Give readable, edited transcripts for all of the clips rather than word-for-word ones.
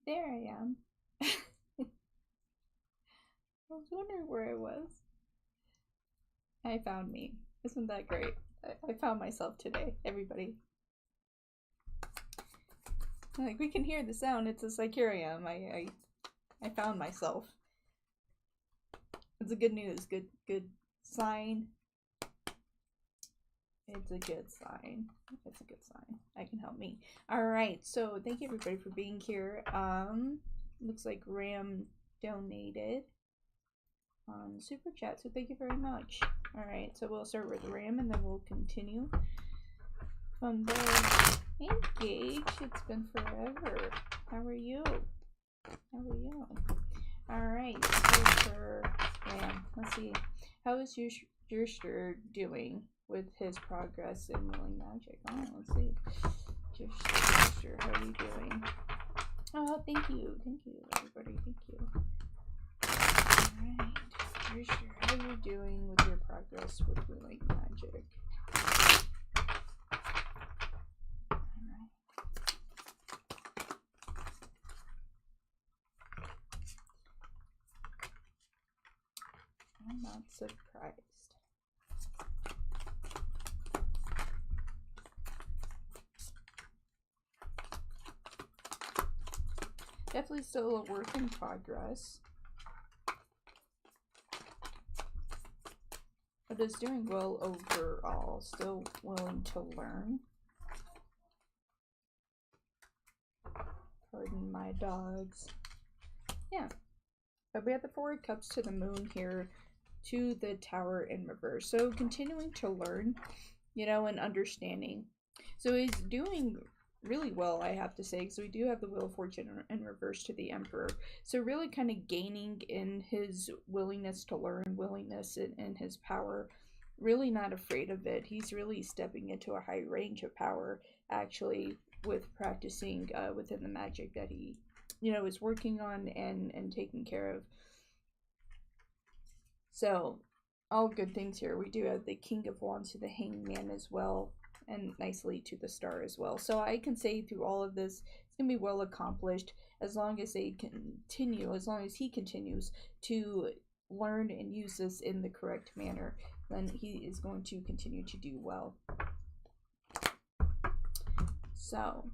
There I am. I was wondering where I was. I found me. Isn't that great? I found myself today, everybody. Like, we can hear the sound. It's just like, here I am. I found myself. It's a good news. Good sign. It's a good sign. It's a good sign. I can help me. Alright, so thank you everybody for being here. Looks like Ram donated on Super Chat, so thank you very much. Alright, so we'll start with Ram and then we'll continue from there. Engage, it's been forever. How are you? How are you? Alright, so for Ram, let's see. How is Jerster doing with his progress in Willing Magic? Oh, let's see. Jerster, how are you doing? Oh, thank you, everybody, thank you. Alright, Jerster, how are you doing with your progress with Willing Magic? Alright. I'm not surprised. Definitely still a work in progress. But is doing well overall. Still willing to learn. Pardon my dogs. Yeah. But we have the 4 cups to the moon here, to the tower in reverse. So continuing to learn, you know, and understanding. So he's doing really well, I have to say, because we do have the Wheel of Fortune in reverse to the Emperor. So really kind of gaining in his willingness to learn, willingness in his power. Really not afraid of it. He's really stepping into a high range of power, actually, with practicing within the magic that he, you know, is working on and taking care of. So, all good things here. We do have the King of Wands to the Hangman as well, and nicely to the Star as well. So I can say through all of this, it's going to be well accomplished as long as they continue, as long as he continues to learn and use this in the correct manner, then he is going to continue to do well. So,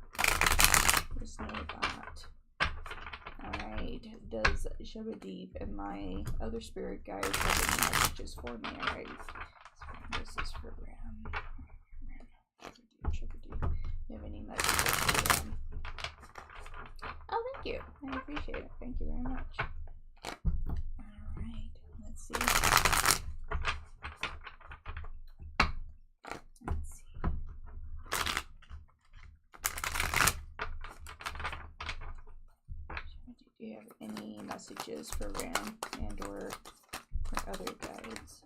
just know that. Alright, does Shubhadeep and my other spirit guides have any messages for me? Alright, so this is for Ram. Shubhadeep, you have any messages for Ram? Oh, thank you. I appreciate it. Thank you very much. Alright, let's see. Do you have any messages for Ram and or other guides?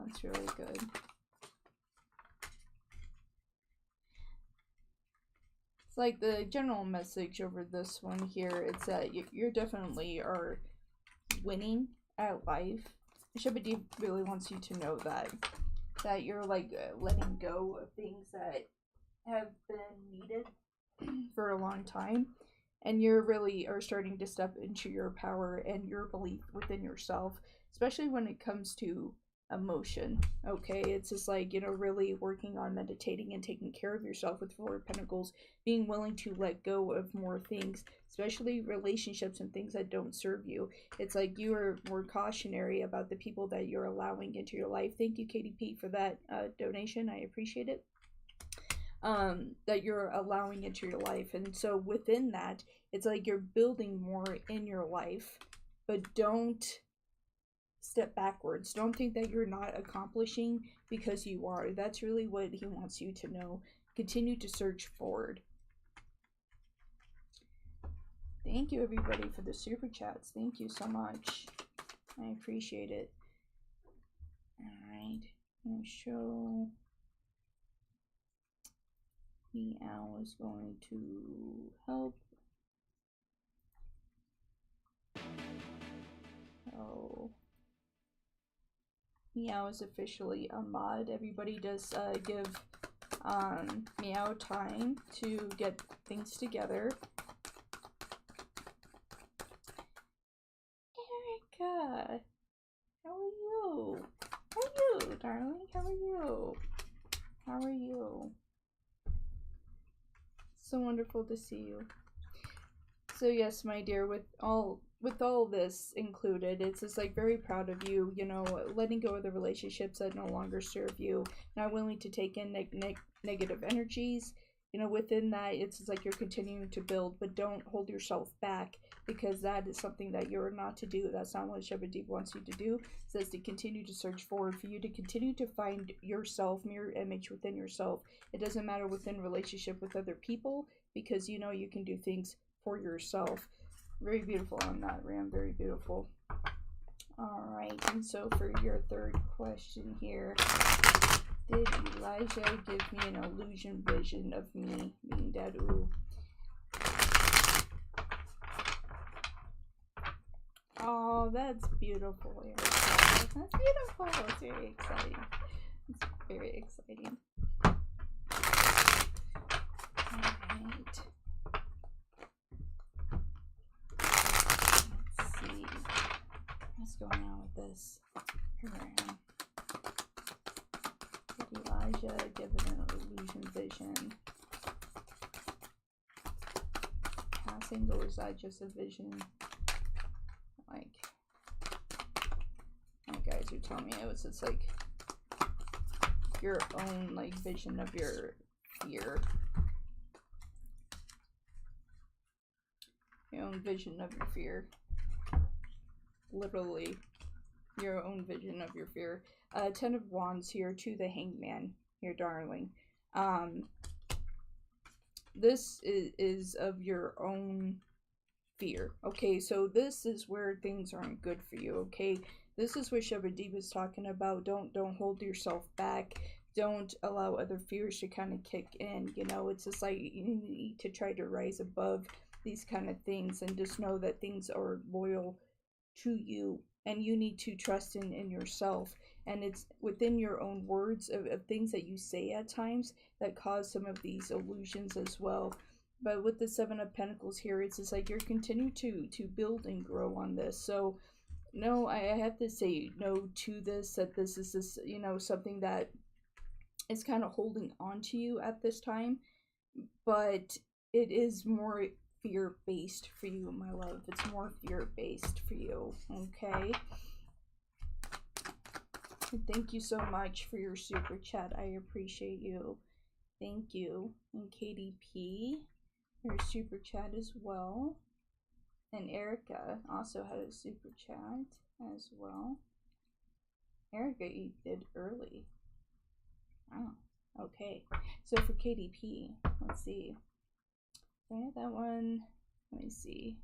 That's really good. It's like the general message over this one here, it's that you're definitely are winning at life. Shubhadeep really wants you to know that you're like letting go of things that have been needed for a long time, and you're really are starting to step into your power and your belief within yourself, especially when it comes to emotion. Okay, it's just like, you know, really working on meditating and taking care of yourself with Four of Pentacles, being willing to let go of more things, especially relationships and things that don't serve you. It's like you are more cautionary about the people that you're allowing into your life. Thank you, KDP, for that donation. I appreciate it. That you're allowing into your life. And so within that, it's like you're building more in your life, but don't step backwards. Don't think that you're not accomplishing, because you are. That's really what he wants you to know. Continue to search forward. Thank you, everybody, for the super chats. Thank you so much. I appreciate it. Alright. I'm going to show... Meow is going to help. Oh. Meow is officially a mod. Everybody does give Meow time to get things together. Erica, how are you? How are you, darling? How are you? How are you? So wonderful to see you. So yes, my dear, with all this included, it's just like very proud of you, you know, letting go of the relationships that no longer serve you, not willing to take in negative energies. You know, within that, it's just like you're continuing to build, but don't hold yourself back, because that is something that you're not to do. That's not what Shubhadeep wants you to do. It says to continue to search forward, for you to continue to find yourself, mirror image within yourself. It doesn't matter within relationship with other people, because you know you can do things for yourself. Very beautiful on that, Ram. Very beautiful. Alright, and so for your third question here, did Elijah give me an illusion vision of me being dead? Ooh. Oh, that's beautiful. That's beautiful. It's very exciting. It's very exciting. Alright. Let's see. What's going on with this? Here I am. Did Elijah give it an illusion vision? Passing, or was that just a vision? Like guys who tell me it was just like your own like vision of your fear. Your own vision of your fear. Literally your own vision of your fear. 10 of Wands here to the Hangman here, darling. This is of your own fear. Okay, so this is where things aren't good for you. Okay, this is what Shubhadeep is talking about. Don't hold yourself back. Don't allow other fears to kind of kick in. You know, it's just like you need to try to rise above these kind of things, and just know that things are loyal to you, and you need to trust in yourself. And it's within your own words of things that you say at times that cause some of these illusions as well. But with the 7 of Pentacles here, it's just like you're continuing to build and grow on this. So no, I have to say no to this, that this is just, you know, something that is kind of holding on to you at this time. But it is more fear-based for you, my love. It's more fear-based for you, okay? Thank you so much for your super chat. I appreciate you. Thank you. And KDP, your super chat as well. And Erica also had a super chat as well. Erica, you did early. Oh, okay. So for KDP, let's see. Did I have that one? Let me see.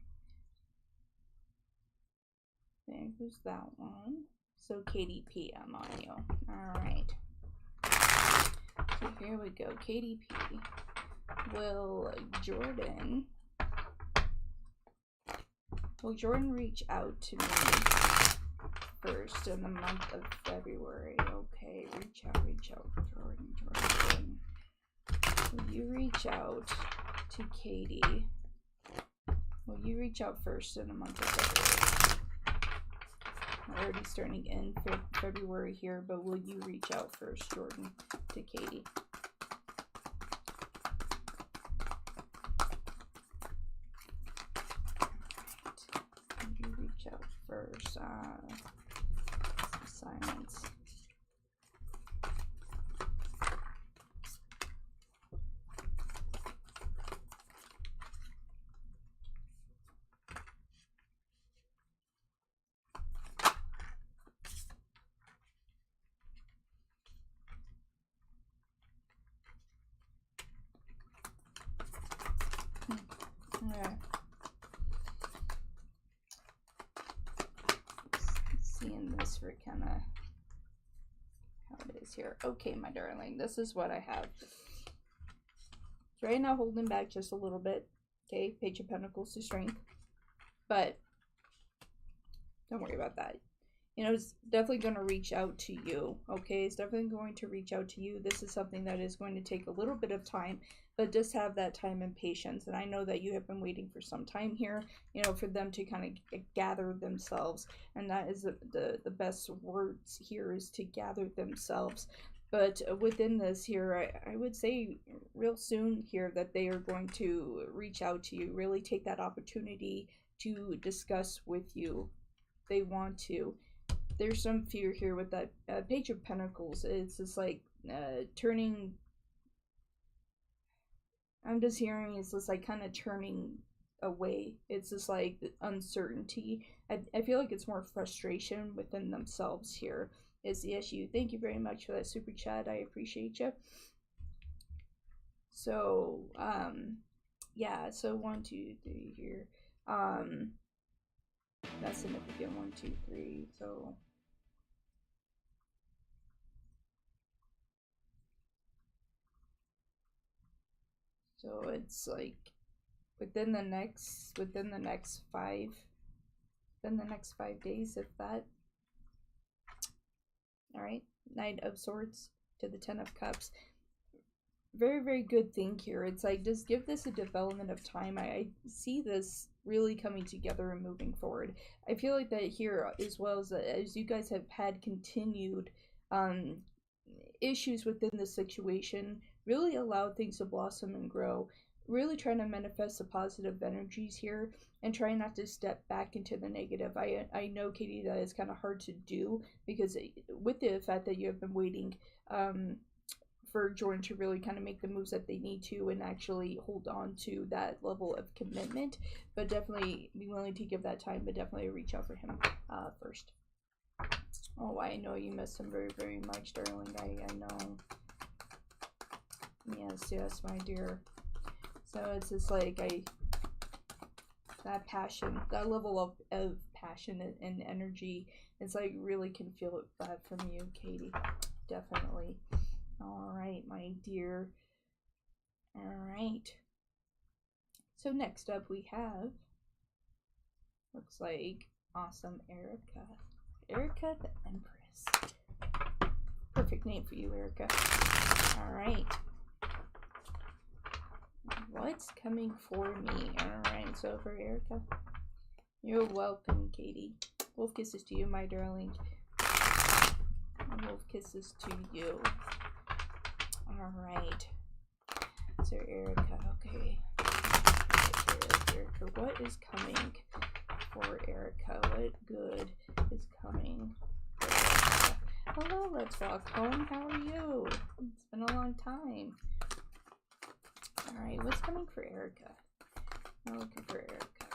There goes that one. So KDP, I'm on you. Alright. So here we go. KDP. Will Jordan reach out to me first in the month of February? Okay, reach out, Jordan. Will you reach out to Katie? Will you reach out first in the month of February? We're already starting in February here, but will you reach out first, Jordan, to Katie? Right. You reach out first. Silence. Yeah. Seeing this for kind of how it is here. Okay, my darling, this is what I have. So right now, holding back just a little bit. Okay, Page of Pentacles to Strength, but don't worry about that. You know, it's definitely going to reach out to you. Okay, it's definitely going to reach out to you. This is something that is going to take a little bit of time, but just have that time and patience. And I know that you have been waiting for some time here, you know, for them to kind of gather themselves. And that is the best words here, is to gather themselves. But within this here, I would say real soon here that they are going to reach out to you, really take that opportunity to discuss with you. They want to. There's some fear here with that Page of Pentacles. It's just like turning. I'm just hearing it's just like kind of turning away. It's just like uncertainty. I feel like it's more frustration within themselves here is the issue. Thank you very much for that super chat. I appreciate you. So, yeah, so 1, 2, 3 here. That's significant. 1, 2, 3. So it's like within the next 5 days, if that. All right, Knight of Swords to the 10 of Cups. Very, very good thing here. It's like, just give this a development of time. I see this really coming together and moving forward. I feel like that here, as well as you guys have had continued issues within the situation, really allowed things to blossom and grow. Really trying to manifest the positive energies here and trying not to step back into the negative. I know, Katie, that is kind of hard to do because with the fact that you have been waiting for Jordan to really kind of make the moves that they need to and actually hold on to that level of commitment, but definitely be willing to give that time, but definitely reach out for him first. Oh, I know you miss him very, very much, darling. I know. Yes, my dear. So it's just like that passion, that level of passion and energy, it's like really can feel that from you, Katie. Definitely. All right, my dear. All right. So next up we have, looks like awesome Erica. Erica the Empress. Perfect name for you, Erica. All right. What's coming for me? All right, so for Erica, you're welcome, Katie. Wolf kisses to you, my darling. Wolf kisses to you. All right. So Erica, okay. Erica, what is coming for Erica? What good is coming for Erica? Hello, Let's Walk Home. How are you? It's been a long time. All right, what's coming for Erica? I'm looking for Erica.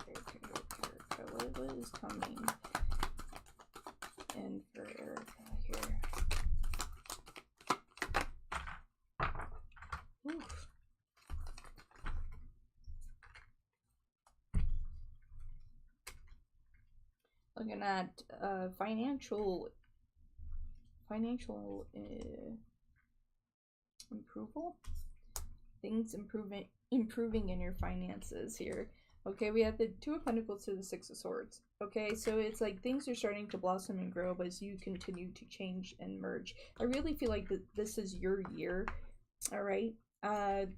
Erica. What is coming in for Erica here? Oof. Looking at financial approval. Things improving in your finances here. Okay, we have the Two of Pentacles to the Six of Swords. Okay, so it's like things are starting to blossom and grow as you continue to change and merge. I really feel like this is your year. All right.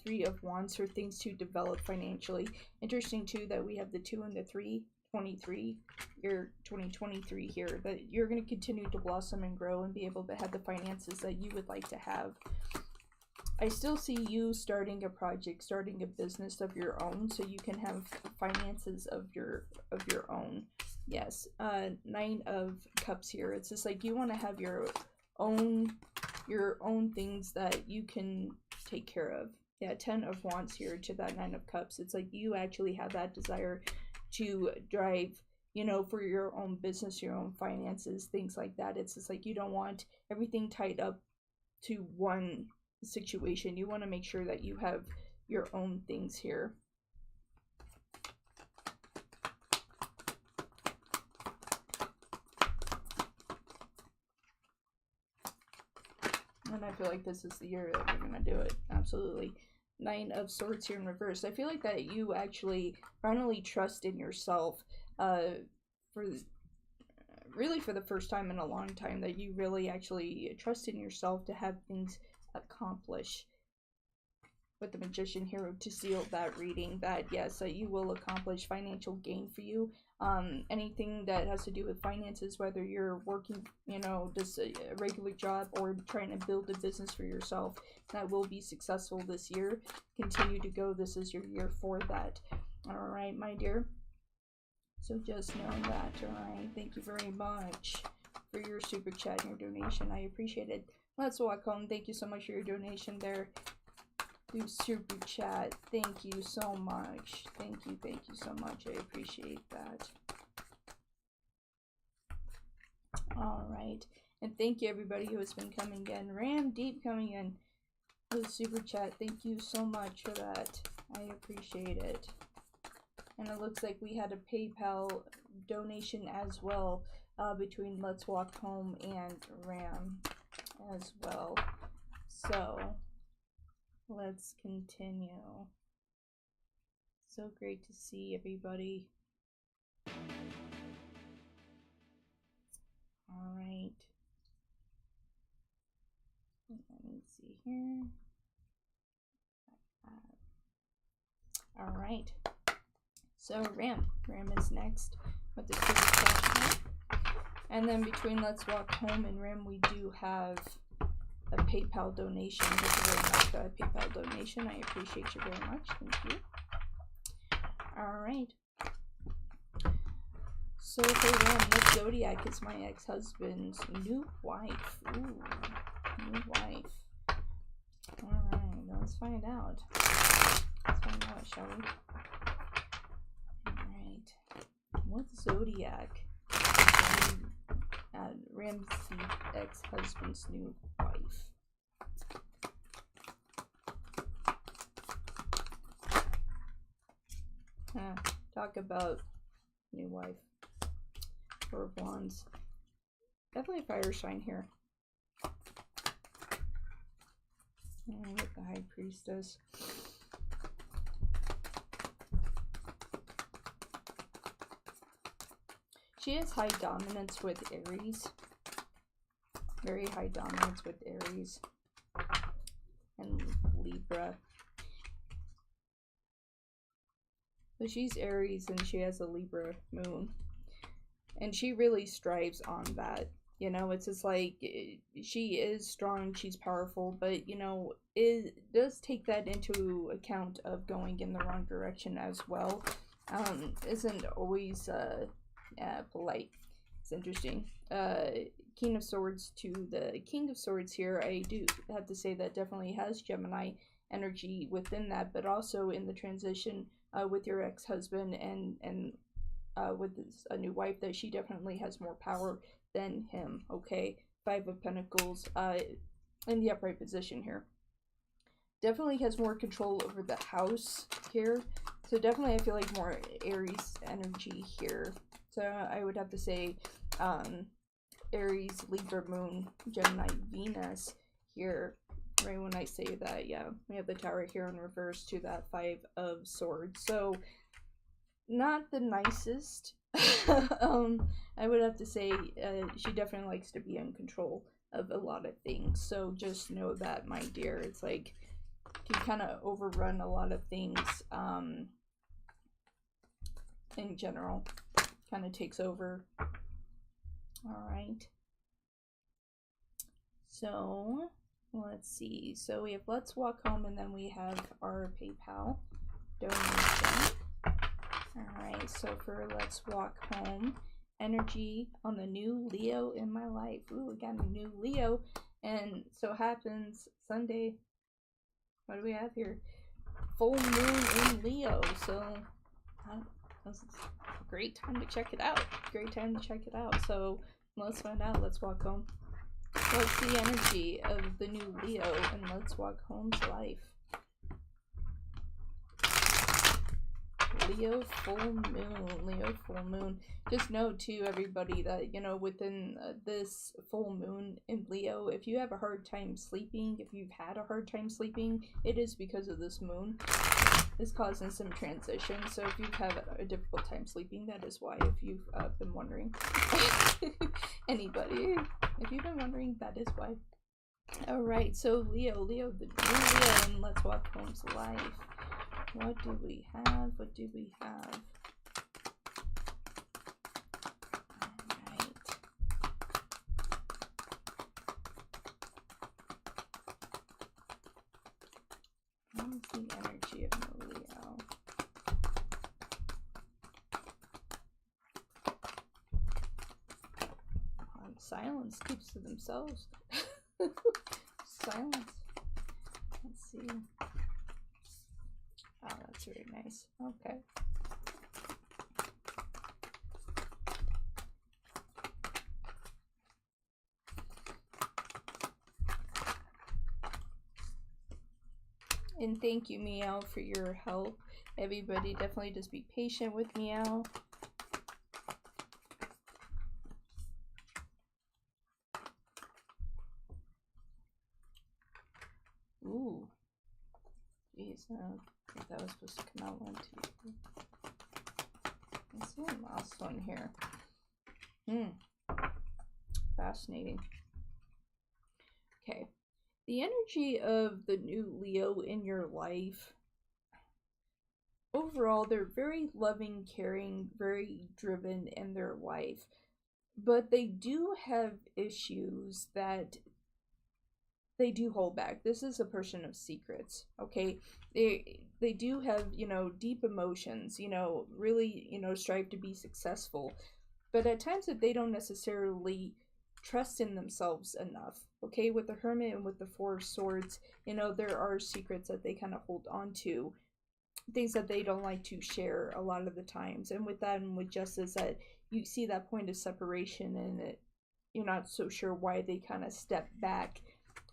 Three of Wands for things to develop financially. Interesting too that we have the 2 and the 3 year 2023 here, that you're going to continue to blossom and grow and be able to have the finances that you would like to have. I still see you starting a project, starting a business of your own, so you can have finances of your own. Yes, 9 of Cups here. It's just like you want to have your own things that you can take care of. Yeah, 10 of Wands here to that 9 of Cups. It's like you actually have that desire to drive, you know, for your own business, your own finances, things like that. It's just like you don't want everything tied up to one situation. You want to make sure that you have your own things here. And I feel like this is the year that you're going to do it. Absolutely. 9 of Swords here in reverse. I feel like that you actually finally trust in yourself really for the first time in a long time, that you really actually trust in yourself to have things accomplish. With the Magician here to seal that reading, that yes, that you will accomplish financial gain for you. Anything that has to do with finances, whether you're working, you know, just a regular job or trying to build a business for yourself, that will be successful this year. Continue to go. This is your year for that. All right, my dear. So just know that. All right. Thank you very much for your super chat and your donation. I appreciate it. Let's walk home. Thank you so much for your donation there. Through super chat. Thank you so much. Thank you so much. I appreciate that. All right, and thank you everybody who has been coming in. Ram Deep coming in with super chat. Thank you so much for that. I appreciate it. And it looks like we had a PayPal donation as well, between Let's Walk Home and Ram as well. So let's continue. So great to see everybody. All right. Let me see here. All right. So Ram is next with the super chat. And then between Let's Walk Home and Ram, we do have a PayPal donation. Thank you very much for a PayPal donation. I appreciate you very much. Thank you. All right. So for Ram, what zodiac is my ex-husband's new wife? Ooh, new wife. All right, let's find out. Let's find out, shall we? All right. What zodiac is Ram's ex-husband's new wife? Talk about new wife. Four of Wands. Definitely fire sign here. And with the High Priestess. She has high dominance with Aries. Very high dominance with Aries. And Libra. So she's Aries and she has a Libra moon. And she really strives on that. You know, it's just like, she is strong, she's powerful, but, you know, it does take that into account of going in the wrong direction as well. Isn't always polite. It's interesting. King of Swords to the King of Swords here, I do have to say that definitely has Gemini energy within that, but also in the transition with your ex-husband and with a new wife, that she definitely has more power than him. Okay, 5 of Pentacles in the upright position here. Definitely has more control over the house here. So definitely I feel like more Aries energy here. So I would have to say Aries, Libra, Moon, Gemini, Venus here. Right when I say that, yeah. We have the Tower here in reverse to that 5 of Swords. So not the nicest. I would have to say she definitely likes to be in control of a lot of things. So just know that, my dear. It's like, can kind of overrun a lot of things in general. kind of takes over. All right. So let's see. So we have Let's Walk Home, and then we have our PayPal donation. All right. So for Let's Walk Home, energy on the new Leo in my life. Ooh, we got a new Leo, and so happens Sunday. What do we have here? Full moon in Leo. So this is a great time to check it out. Great time to check it out. So let's find out. Let's Walk Home. What's the energy of the new Leo and Let's Walk Home's life? Leo full moon. Leo full moon. Just know too, everybody, that, you know, within this full moon in Leo, if you have a hard time sleeping, if you've had a hard time sleeping, it is because of this moon. It's causing some transition. So if you've had a difficult time sleeping, that is why. If you've been wondering, anybody, if you've been wondering, that is why. All right. So Leo, the new Leo, and Let's Walk Home's life. What do we have? What do we have? All right. What is the energy of the Leo? Silence keeps to themselves. Silence. Let's see. Oh, that's very nice. Okay. And thank you, Meow, for your help. Everybody, definitely just be patient with Meow. Ooh. Jeez, I think that was supposed to come out 1, 2, 3. Let's see the last one here. Fascinating. Okay. The energy of the new Leo in your life. Overall, they're very loving, caring, very driven in their life. But they do have issues that they do hold back. This is a person of secrets, okay? They do have, you know, deep emotions, you know, really, you know, strive to be successful. But at times that they don't necessarily trust in themselves enough, okay? With the Hermit and with the Four of Swords, you know, there are secrets that they kind of hold on to. Things that they don't like to share a lot of the times. And with that and with Justice, that you see that point of separation, and you're not so sure why they kind of step back.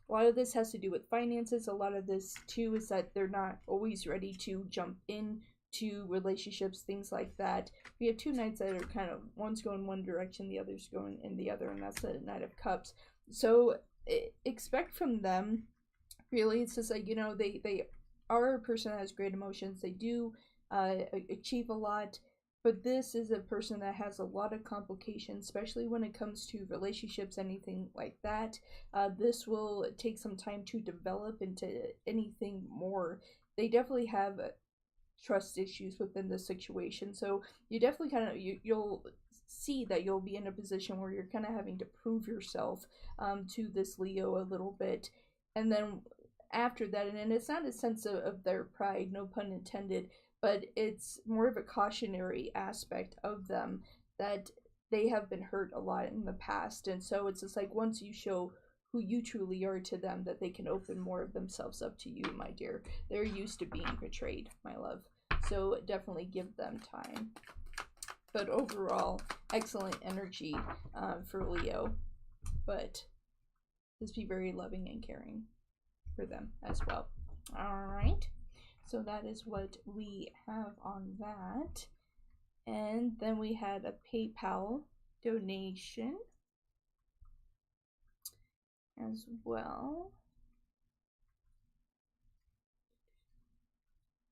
A lot of this has to do with finances. A lot of this too is that they're not always ready to jump in to relationships, things like that. We have two knights that are kind of, one's going one direction, the other's going in the other, and that's the Knight of Cups. So expect from them, really, it's just like, you know, they are a person that has great emotions. They do achieve a lot, but this is a person that has a lot of complications, especially when it comes to relationships, anything like that. This will take some time to develop into anything more. They definitely have trust issues within this situation, so you definitely kind of you'll see that you'll be in a position where you're kind of having to prove yourself to this Leo a little bit. And then after that, and it's not a sense of their pride, no pun intended, but it's more of a cautionary aspect of them that they have been hurt a lot in the past. And so it's just like, once you show who you truly are to them, that they can open more of themselves up to you, my dear. They're used to being betrayed, my love. So definitely give them time. But overall, excellent energy for Leo. But just be very loving and caring for them as well. All right. So that is what we have on that. And then we had a PayPal donation as well.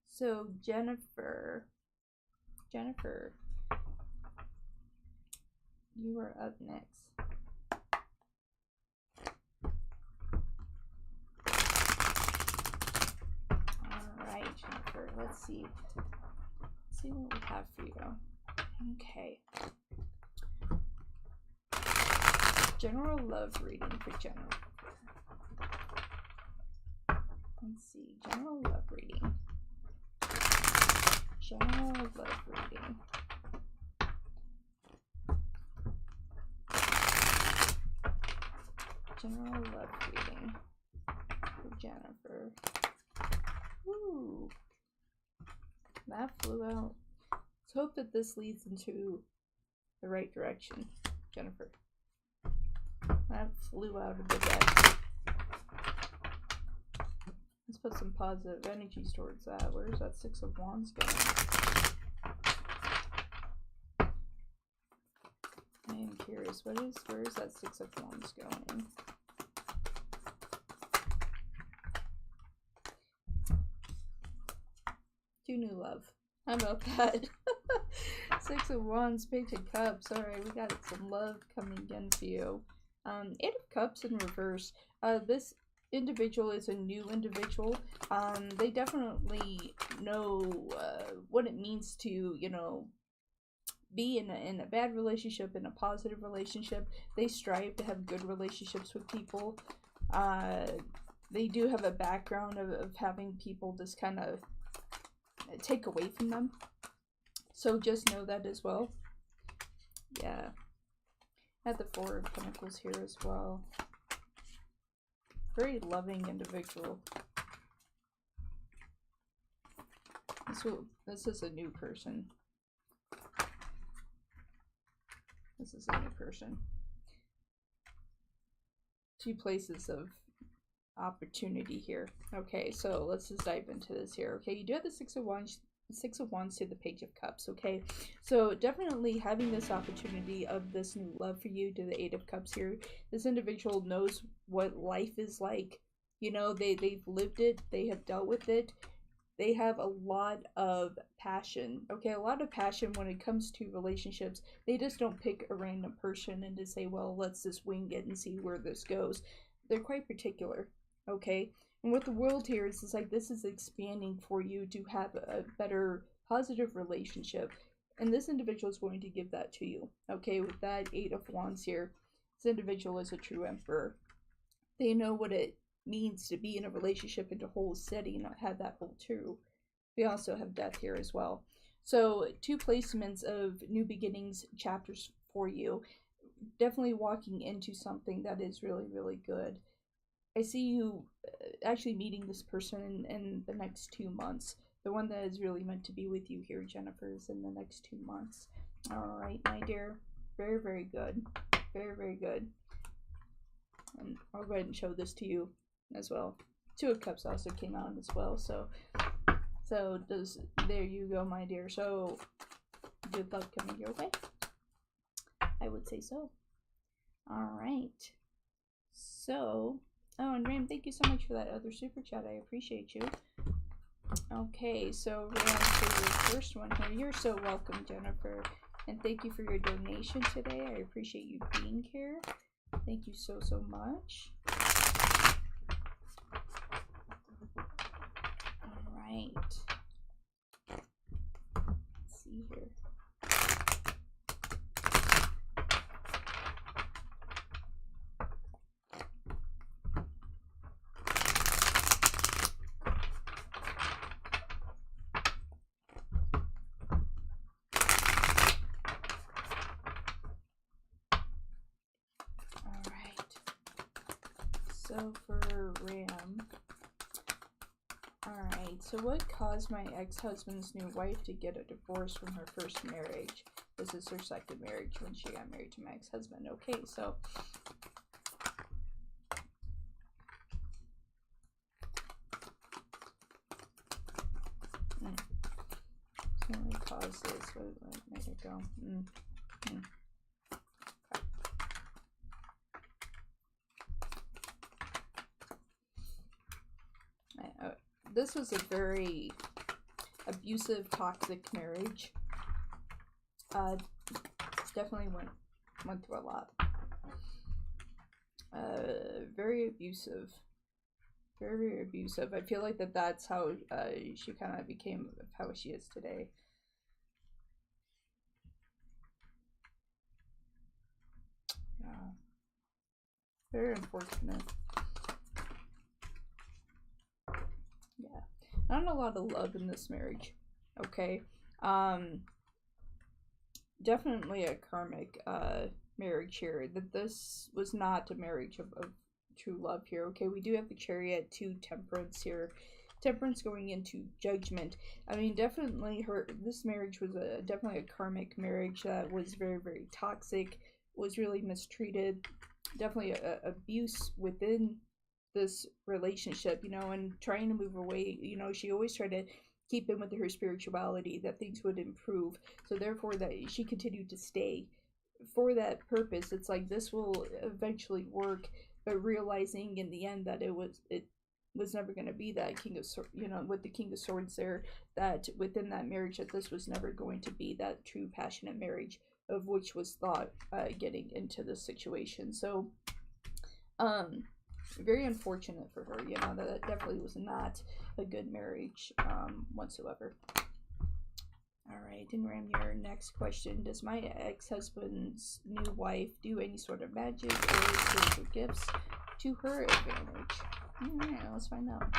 So Jennifer, you are up next. All right, Jennifer, let's see what we have for you. Okay. General love reading for Jennifer. Let's see. General love reading. General love reading. General love reading for Jennifer. Ooh. That flew out. Let's hope that this leads into the right direction, Jennifer. That flew out of the deck. Let's put some positive energies towards that. Where's that Six of Wands going? I am curious. Where is that Six of Wands going? To new love. How about that? Six of Wands, Page of Cups. Alright, we got some love coming into you. Eight of Cups in reverse. This individual is a new individual. They definitely know what it means to, you know, be in a bad relationship, in a positive relationship. They strive to have good relationships with people. They do have a background of having people just kind of take away from them. So just know that as well. Yeah. Had the Four of Pentacles here as well. Very loving individual. This is a new person. This is a new person. Two places of opportunity here. Okay, so let's just dive into this here. Okay, you do have the Six of Wands to the Page of Cups. Okay, so definitely having this opportunity of this new love for you to the Eight of Cups here. This individual knows what life is like. You know, they've lived it. They have dealt with it. They have a lot of passion. Okay, a lot of passion when it comes to relationships. They just don't pick a random person and just say, well, let's just wing it and see where this goes. They're quite particular. Okay, and with the World here, it's like this is expanding for you to have a better positive relationship, and this individual is going to give that to you. Okay, with that Eight of Wands here, this individual is a true emperor. They know what it means to be in a relationship and to hold steady, not have that hold true. We also have Death here as well. So two placements of new beginnings chapters for you. Definitely walking into something that is really, really good. I see you actually meeting this person in the next 2 months. The one that is really meant to be with you here, Jennifer, is in the next 2 months. Alright, my dear. Very, very good. Very, very good. And I'll go ahead and show this to you as well. Two of Cups also came out as well. So there you go, my dear. So, good luck coming your way. I would say so. Alright. So... oh, and Ram, thank you so much for that other super chat. I appreciate you. Okay, so Ram, for your first one here, you're so welcome, Jennifer. And thank you for your donation today. I appreciate you being here. Thank you so, so much. Alright. Let's see here. So for Ram, alright, so what caused my ex-husband's new wife to get a divorce from her first marriage? This is her second marriage when she got married to my ex-husband. Okay, so so what caused this? What made it go? This was a very abusive, toxic marriage. Definitely went through a lot. Very abusive. Very, very abusive. I feel like that's how she kind of became how she is today. Yeah. Very unfortunate. Yeah. Not a lot of love in this marriage. Okay. Definitely a karmic marriage here. That this was not a marriage of true love here. Okay, we do have the Chariot to Temperance here. Temperance going into Judgment. I mean, definitely this marriage was definitely a karmic marriage that was very, very toxic, was really mistreated, definitely abuse within this relationship, you know, and trying to move away. You know, she always tried to keep in with her spirituality, that things would improve, so therefore that she continued to stay for that purpose. It's like this will eventually work, but realizing in the end that it was never going to be that King of Swords, you know, with the King of Swords there, that within that marriage that this was never going to be that true passionate marriage of which was thought getting into this situation. So very unfortunate for her, you know, that definitely was not a good marriage whatsoever. Alright, and Ram, your next question. Does my ex-husband's new wife do any sort of magic or spiritual gifts to her advantage? Alright, let's find out.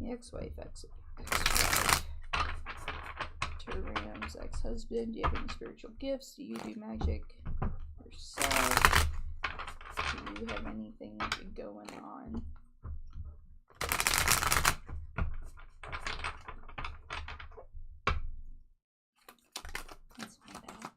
The ex-wife, ex-wife. To Ram's ex-husband, do you have any spiritual gifts? Do you do magic yourself? Do you have anything going on? Let's find out.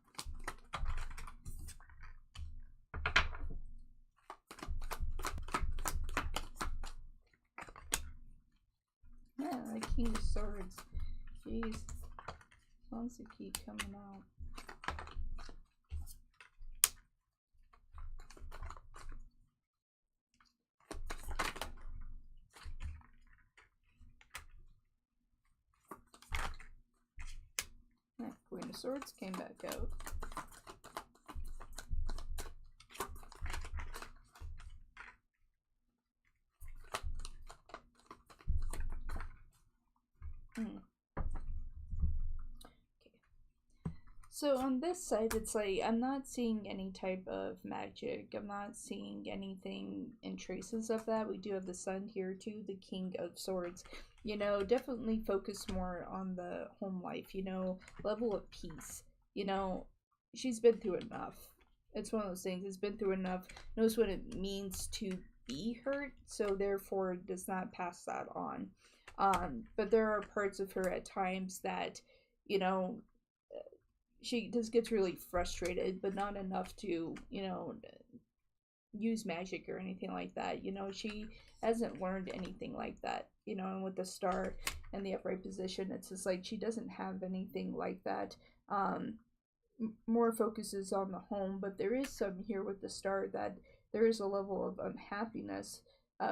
Yeah, the King of Swords. Jeez. Wants to keep coming out. Queen of Swords came back out. Okay. So on this side, it's like I'm not seeing any type of magic. I'm not seeing anything in traces of that. We do have the Sun here too, the King of Swords. You know, definitely focus more on the home life, you know, level of peace. You know, she's been through enough. It's one of those things. It's been through enough, knows what it means to be hurt, so therefore does not pass that on. But there are parts of her at times that, you know, she just gets really frustrated, but not enough to, you know, use magic or anything like that. You know, she hasn't learned anything like that, you know, and with the Star and the upright position, it's just like she doesn't have anything like that. More focuses on the home, but there is some here with the Star that there is a level of unhappiness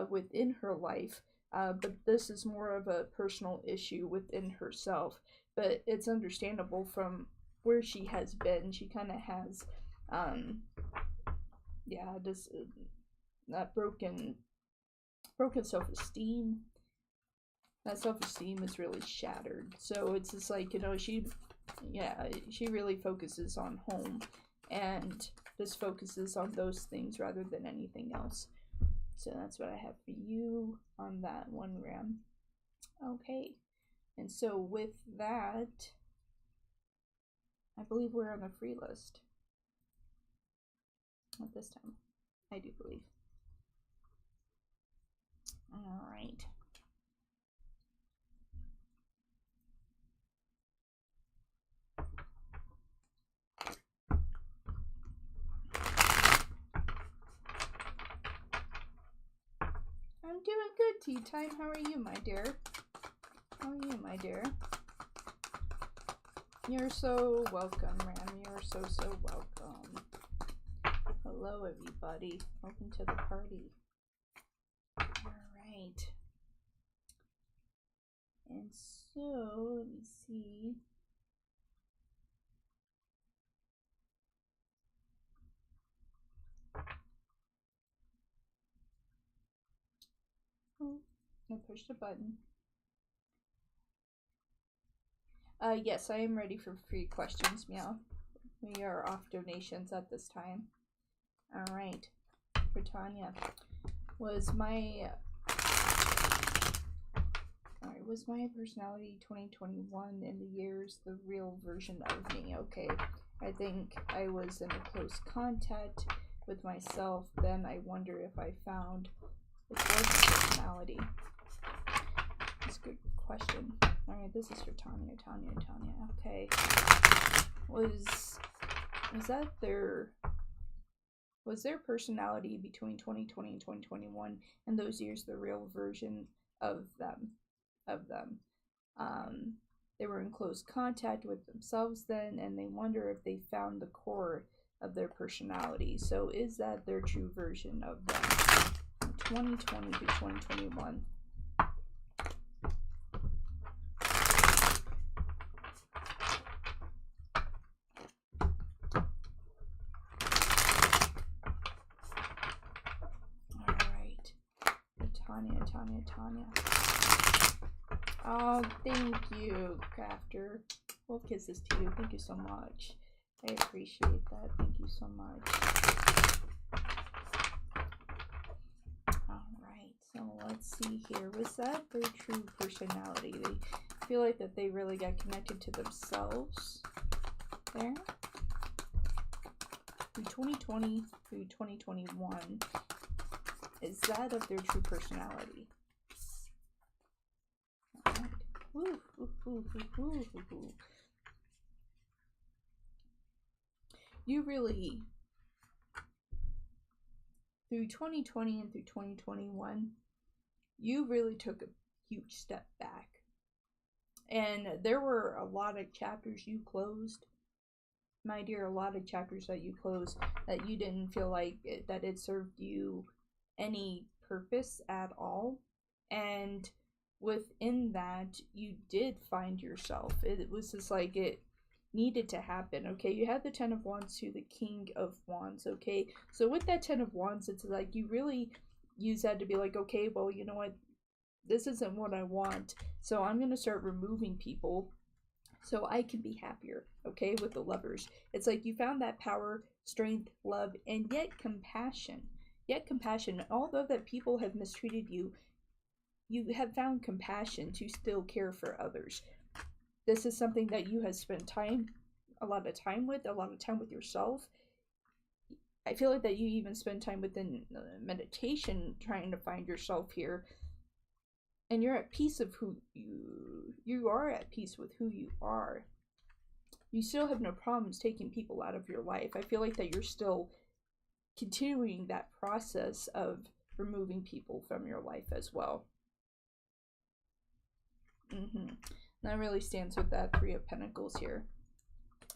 within her life, but this is more of a personal issue within herself. But it's understandable from where she has been. She kind of has yeah, just that broken self-esteem. That self-esteem is really shattered, so it's just like, you know, she really focuses on home and just focuses on those things rather than anything else. So that's what I have for you on that one, Ram. Okay, and so with that, I believe we're on the free list at this time. I do believe. All right. I'm doing good, Tea Time. How are you, my dear? How are you, my dear? You're so welcome, Ram. You're so welcome. Hello, everybody. Welcome to the party. Alright. And so, let me see. Oh, I pushed a button. Yes, I am ready for free questions, Meow. We are off donations at this time. Alright. Britannia. Was my personality 2021 in the years the real version of me? Okay, I think I was in a close contact with myself. Then I wonder if I found the core personality. That's a good question. All right, this is for Tanya. Okay, was their personality between 2020 and 2021 and those years the real version of them? They were in close contact with themselves then, and they wonder if they found the core of their personality. So is that their true version of them? 2020 to 2021. Alright. Tanya. Oh, thank you, Crafter. Wolf kisses to you. Thank you so much. I appreciate that. Thank you so much. Alright, so let's see here. Was that their true personality? They feel like that they really got connected to themselves there. From 2020 through 2021. Is that of their true personality? Alright. You really, through 2020 and through 2021, you really took a huge step back. And there were a lot of chapters you closed, my dear, a lot of chapters that you closed that you didn't feel like that it served you any purpose at all. And within that, you did find yourself. It was just like it needed to happen. Okay, you had the 10 of Wands to the King of Wands. Okay, so with that 10 of Wands, it's like you really use that to be like, okay, well, you know what, this isn't what I want, so I'm gonna start removing people so I can be happier. Okay, with the Lovers, it's like you found that power, strength, love, and yet compassion. Although that people have mistreated you, you have found compassion to still care for others. This is something that you have spent a lot of time with yourself. I feel like that you even spend time within meditation trying to find yourself here. And you're at peace of who you are at peace with who you are. You still have no problems taking people out of your life. I feel like that you're still continuing that process of removing people from your life as well. That really stands with that 3 of Pentacles here.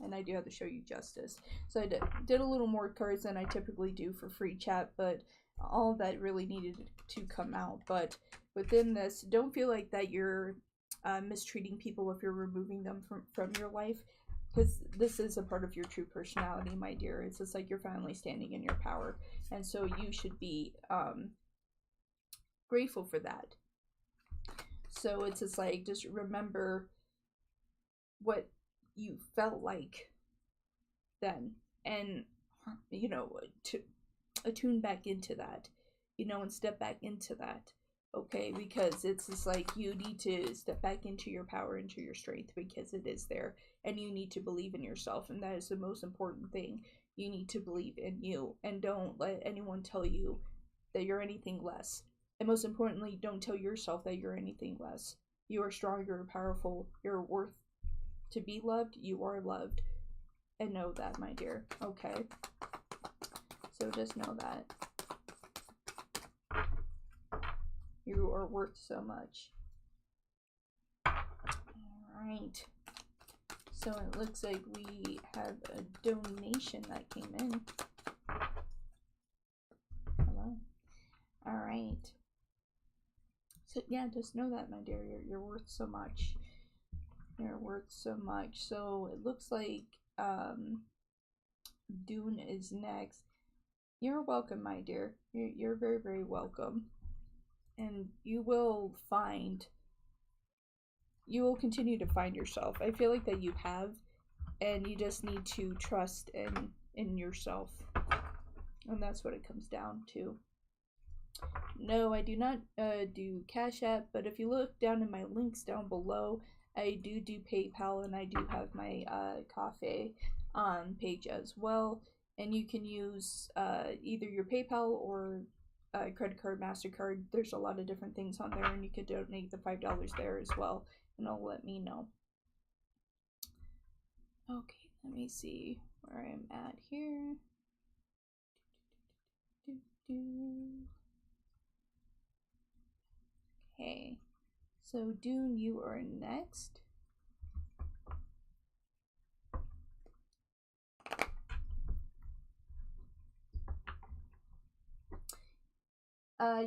And I do have to show you Justice. So I did a little more cards than I typically do for free chat, but all of that really needed to come out. But within this, don't feel like that you're mistreating people if you're removing them from your life, because this is a part of your true personality, my dear. It's just like you're finally standing in your power, and so you should be grateful for that. So it's just like, just remember what you felt like then, and you know, to attune back into that, you know, and step back into that. Okay, because it's just like you need to step back into your power, into your strength, because it is there, and you need to believe in yourself, and that is the most important thing. You need to believe in you, and don't let anyone tell you that you're anything less. And most importantly, don't tell yourself that you're anything less. You are strong, you're powerful, you're worth to be loved, you are loved. And know that, my dear. Okay? So just know that. You are worth so much. Alright. So it looks like we have a donation that came in. Hello. Alright. So yeah, just know that, my dear. You're worth so much. You're worth so much. So it looks like Dune is next. You're welcome, my dear. You're very, very welcome. And you will continue to find yourself. I feel like that you have, and you just need to trust in yourself. And that's what it comes down to. No, I do not do Cash App, but if you look down in my links down below, I do PayPal, and I do have my Ko-fi page as well. And you can use either your PayPal or credit card, MasterCard. There's a lot of different things on there, and you could donate the $5 there as well, and it'll let me know. Okay, let me see where I'm at here. Okay, so Dune, you are next.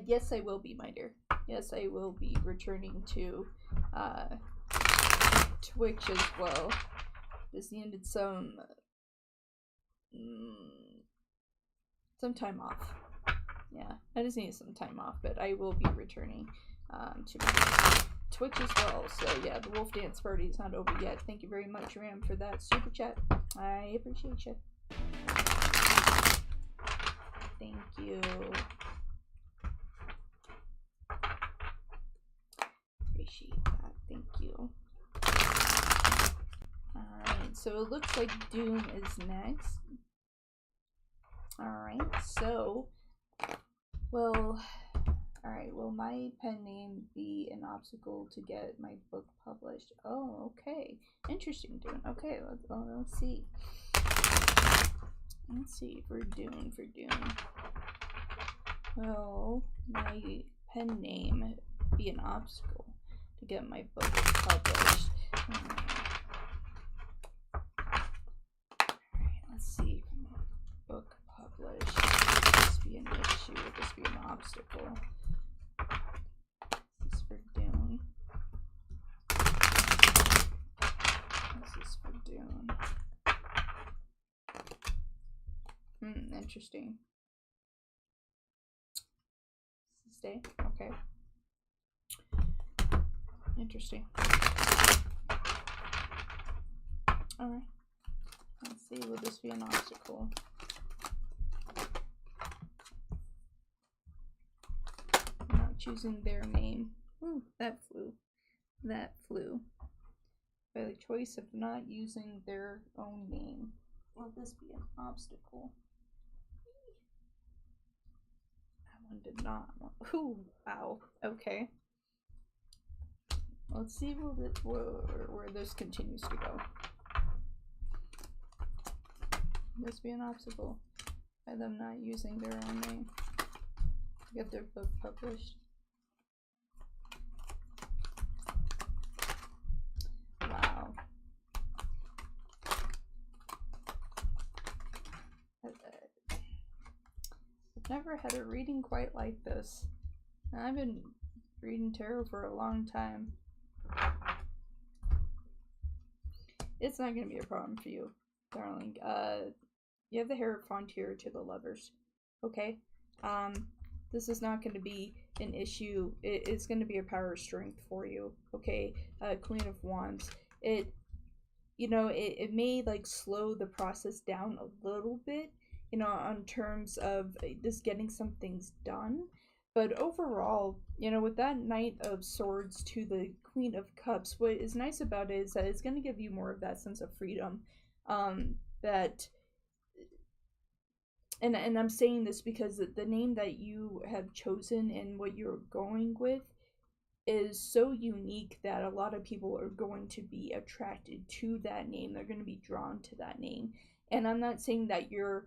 Yes, I will be, my dear. Yes, I will be returning to Twitch as well. Just needed some time off. Yeah, I just need some time off, but I will be returning to my Twitch as well. So yeah, the Wolf Dance Party is not over yet. Thank you very much, Ram, for that super chat. I appreciate you. Thank you. Appreciate that. Thank you. Alright, so it looks like Doom is next. Alright, so, well, alright, will my pen name be an obstacle to get my book published? Oh, okay. Interesting, Dune. Okay, let's see. Let's see, for Dune. Will my pen name be an obstacle to get my book published? Alright, let's see. Book published. Would this be an issue? Would this be an obstacle? This is for Dune. This is for Dune. Interesting. Stay? Okay. Interesting. Alright. Let's see, will this be an obstacle? I'm not choosing their name. Ooh, that flew. That flew. By the choice of not using their own name, will this be an obstacle? That one did not. Ooh, wow. Okay. Let's see where this continues to go. Will this be an obstacle by them not using their own name to get their book published? Wow. I've never had a reading quite like this. I've been reading tarot for a long time. It's not going to be a problem for you, darling. You have the Hierophant here to the Lovers. Okay? This is not going to be an issue. It's going to be a power of strength for you. Okay? Queen of Wands. It may like slow the process down a little bit, on terms of just getting some things done. But overall, with that Knight of Swords to the Queen of Cups, what is nice about it is that it's going to give you more of that sense of freedom. And I'm saying this because the name that you have chosen and what you're going with is so unique that a lot of people are going to be attracted to that name. They're going to be drawn to that name. And I'm not saying that your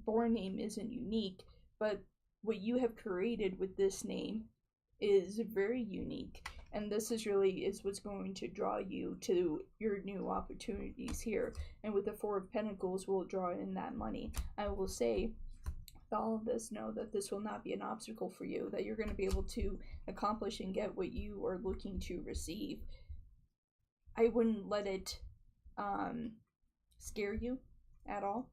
born name isn't unique, but what you have created with this name is very unique, and this is what's going to draw you to your new opportunities here. And with the Four of Pentacles, will draw in that money. I will say with all of this, know that this will not be an obstacle for you, that you're going to be able to accomplish and get what you are looking to receive. I wouldn't let it scare you at all.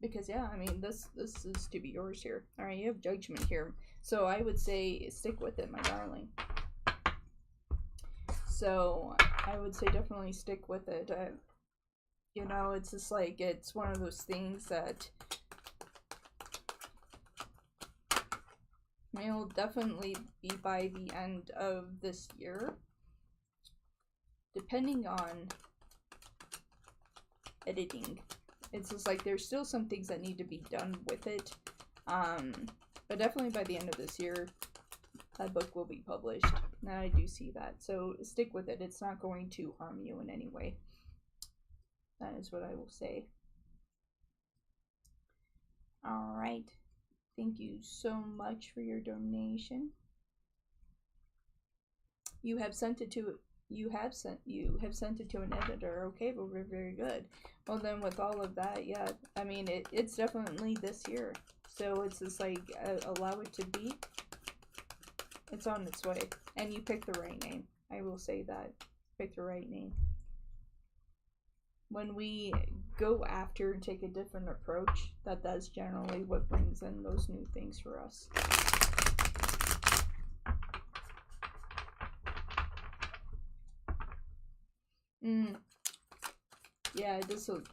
Because yeah, I mean, this is to be yours here. Alright, you have Judgment here. So I would say stick with it, my darling. So I would say definitely stick with it. You know, it's just like, it's one of those things that will definitely be by the end of this year, depending on editing. It's just like there's still some things that need to be done with it, but definitely by the end of this year that book will be published, and I do see that, so stick with it. It's not going to harm you in any way. That is what I will say. All right, thank you so much for your donation. You have sent it to an editor. Okay, but we're very good. Well then, with all of that, yeah, I mean it's definitely this year, so it's just like allow it to be. It's on its way, and you picked the right name. I will say that. Pick the right name. When we go after and take a different approach, that's generally what brings in those new things for us. Yeah,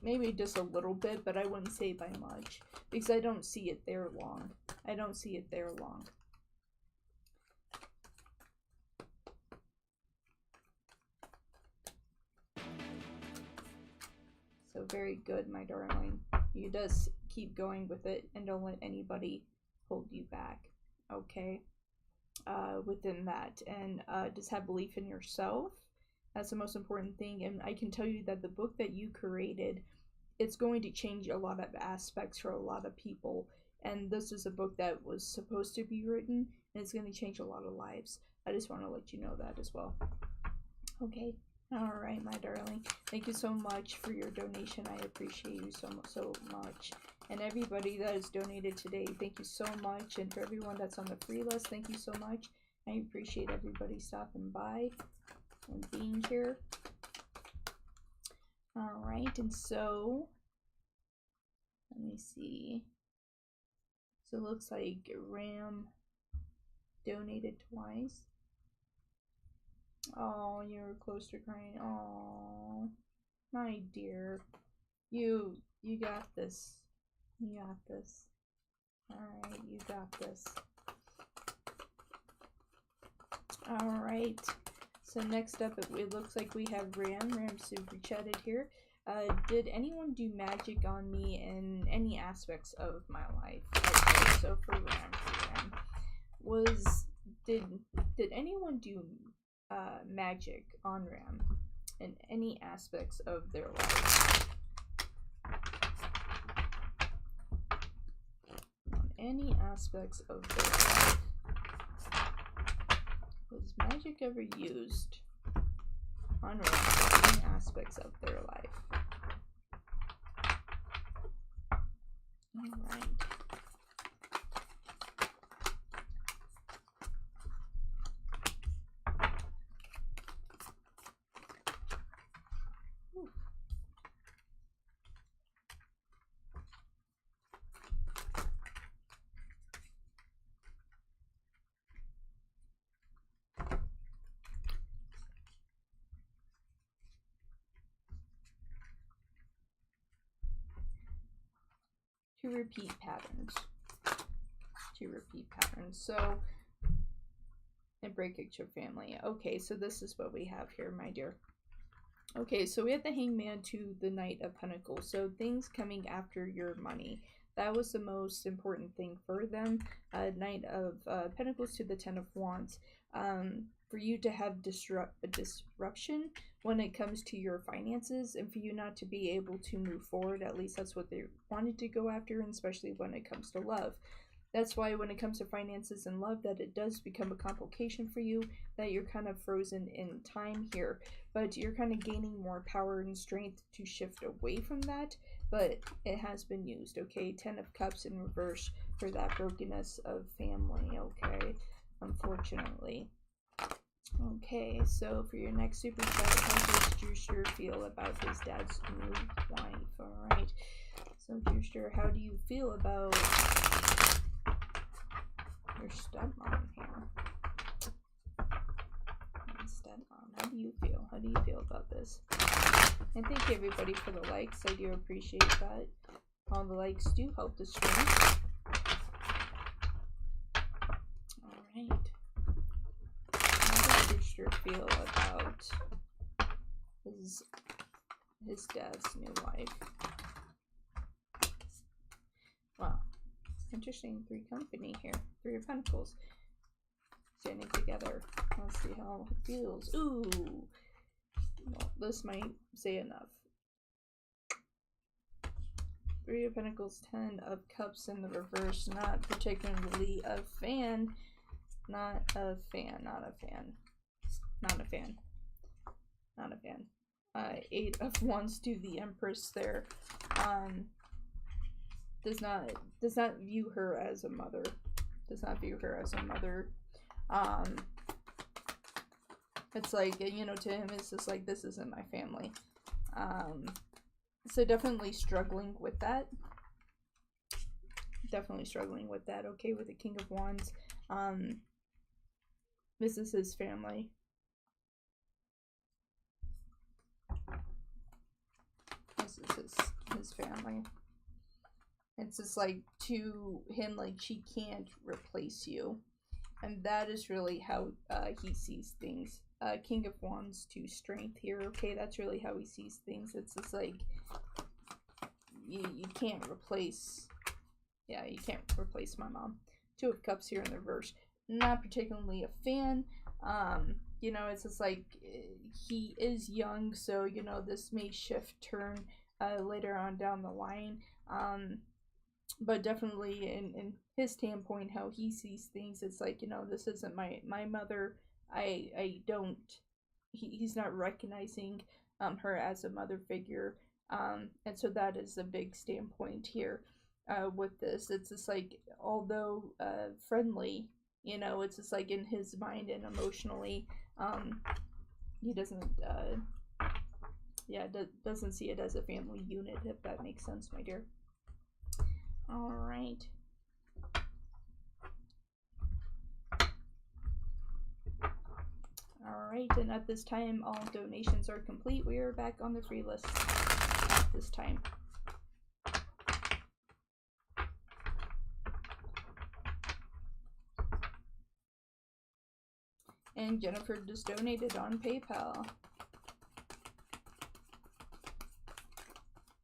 maybe just a little bit, but I wouldn't say by much, because I don't see it there long. So very good, my darling. You just keep going with it and don't let anybody hold you back, okay? Within that, and just have belief in yourself. That's the most important thing, and I can tell you that the book that you created, it's going to change a lot of aspects for a lot of people, and this is a book that was supposed to be written, and it's going to change a lot of lives. I just want to let you know that as well. Okay. All right, my darling. Thank you so much for your donation. I appreciate you so much. And everybody that has donated today, thank you so much. And for everyone that's on the free list, thank you so much. I appreciate everybody stopping by and being here. All right, and so let me see. So it looks like Ram donated twice. Oh, you were close to crying. Oh, my dear. You got this. You got this. Alright, you got this. Alright. So next up, it looks like we have Ram. Ram super chatted here. Did anyone do magic on me in any aspects of my life? Okay, so for Ram, did anyone do magic on Ram in any aspects of their life? On any aspects of their life. Was magic ever used on Ram in any aspects of their life? Alright. To repeat patterns. So, and breakage of family. Okay, so this is what we have here, my dear. Okay, so we have the Hangman to the Knight of Pentacles. So things coming after your money. That was the most important thing for them. Knight of Pentacles to the Ten of Wands. For you to have disruption when it comes to your finances, and for you not to be able to move forward. At least that's what they wanted to go after, and especially when it comes to love. That's why when it comes to finances and love, that it does become a complication for you, that you're kind of frozen in time here. But you're kind of gaining more power and strength to shift away from that, but it has been used, okay? 10 of Cups in reverse for that brokenness of family, okay? Unfortunately. Okay, so for your next super chat, how does Juicer feel about his dad's new wife? Alright, so Juicer, how do you feel about your stepmom here? that on. How do you feel? How do you feel about this? And thank you everybody for the likes. I do appreciate that. All the likes do help the stream. Alright. How does Brewster feel about his dad's new wife? Wow. Interesting three company here. Three of Pentacles. Standing together. Let's see how it feels. Ooh. Well, this might say enough. Three of Pentacles, 10 of Cups in the reverse. Not particularly a fan. Not a fan. Not a fan. Not a fan. Not a fan. 8 of Wands to the Empress there. Does not view her as a mother. Does not view her as a mother. It's like, you know, to him it's just like, this isn't my family. So definitely struggling with that. Definitely struggling with that. Okay, with the King of Wands. This is his family. This is his family. It's just like, to him, like, she can't replace you. And that is really how he sees things. King of Wands to Strength here. Okay, that's really how he sees things. It's just like, you can't replace, yeah, you can't replace my mom. 2 of Cups here in the reverse. Not particularly a fan. You know, it's just like, he is young, so, you know, this may turn later on down the line. But definitely in his standpoint, how he sees things, it's like, you know, this isn't my mother. I don't, he's not recognizing her as a mother figure. And so that is a big standpoint here with this. It's just like, although friendly, you know, it's just like in his mind and emotionally, he doesn't, doesn't see it as a family unit, if that makes sense, my dear. Alright. Alright, and at this time, all donations are complete. We are back on the free list at this time. And Jennifer just donated on PayPal.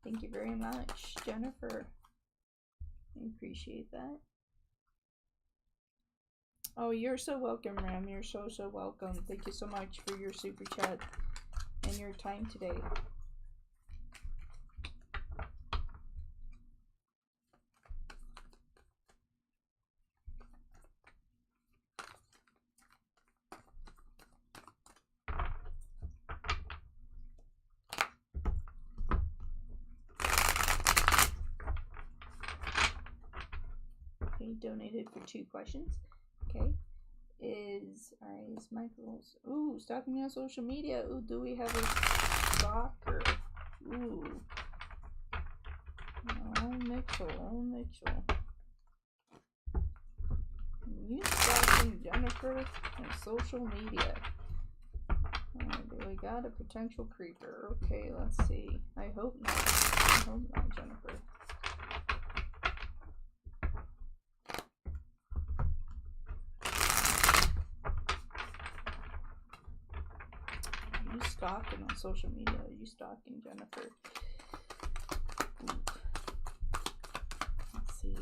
Thank you very much, Jennifer. I appreciate that. Oh, you're so welcome, Ram. You're so welcome. Thank you so much for your super chat and your time today. Okay, donated for 2 questions. Okay. Is Michael's, ooh, stalking me on social media. Ooh, do we have a stalker? Ooh. Oh, Mitchell. You stalking Jennifer on social media. Do we got a potential creeper? Okay, let's see. I hope not. I hope not, Jennifer. You stalking on social media? Are you stalking Jennifer? Ooh. Let's see.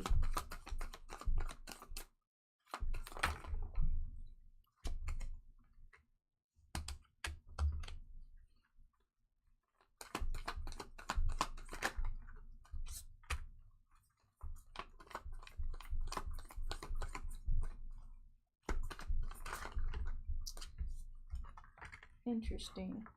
Interesting.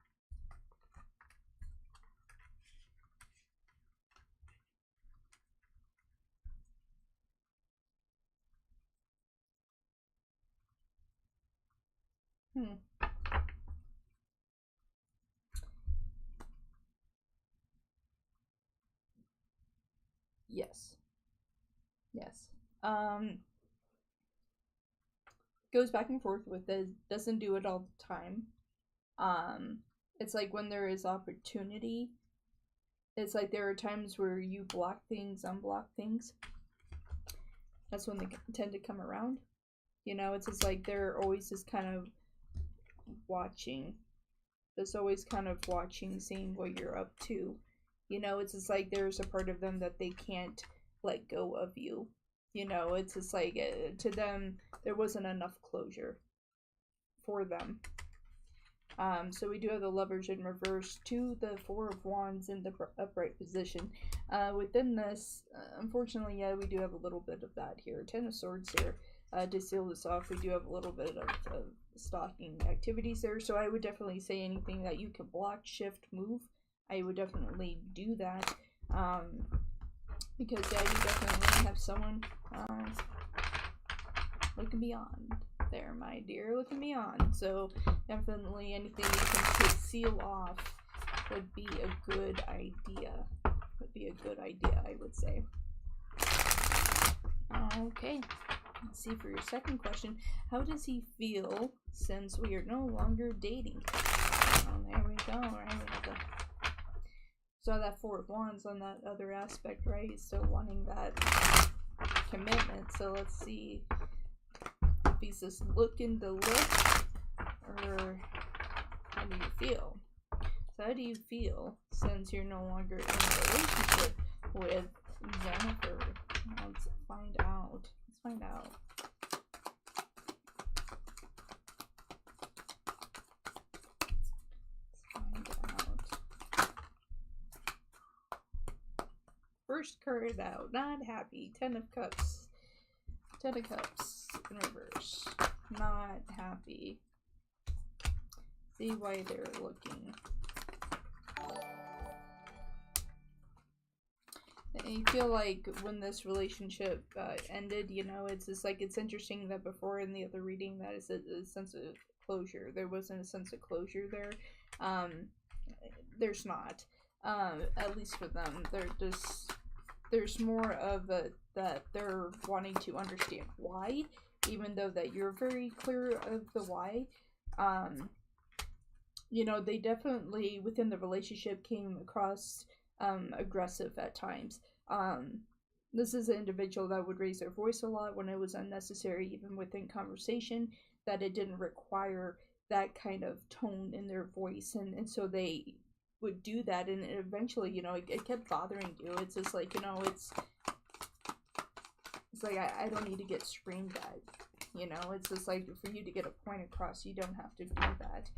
Yes. Goes back and forth with it. Doesn't do it all the time. It's like when there is opportunity, it's like there are times where you block things, unblock things. That's when they tend to come around. You know, it's just like they're always just kind of watching. Just always kind of watching, seeing what you're up to. You know, it's just like there's a part of them that they can't let go of you. You know, it's just like to them, there wasn't enough closure for them. So we do have the Lovers in reverse to the Four of Wands in the upright position. Within this, unfortunately, yeah, we do have a little bit of that here. Ten of Swords here. To seal this off, we do have a little bit of stalking activities there. So I would definitely say anything that you can block, shift, move, I would definitely do that. Because, yeah, you definitely have someone looking beyond there, my dear, looking beyond. So definitely anything you can seal off would be a good idea. I would say. Okay, let's see for your second question. How does he feel since we are no longer dating? Oh, there we go. Right, we have the saw that Four of Wands on that other aspect, right? He's still wanting that commitment. So let's see. He's just looking to look, or how do you feel? So how do you feel since you're no longer in a relationship with Jennifer? Let's find out. First card out, not happy. Ten of Cups in reverse. Not happy. See why they're looking. I feel like when this relationship ended, you know, it's just like, it's interesting that before in the other reading that is a sense of closure. There wasn't a sense of closure there. There's not. At least for them. There's more of that they're wanting to understand why, even though that you're very clear of the why. You know, they definitely within the relationship came across aggressive at times. This is an individual that would raise their voice a lot when it was unnecessary, even within conversation, that it didn't require that kind of tone in their voice, and so they would do that, and eventually, you know, it kept bothering you. It's just like, you know, it's like I don't need to get screamed at, you know. It's just like, for you to get a point across, you don't have to do that.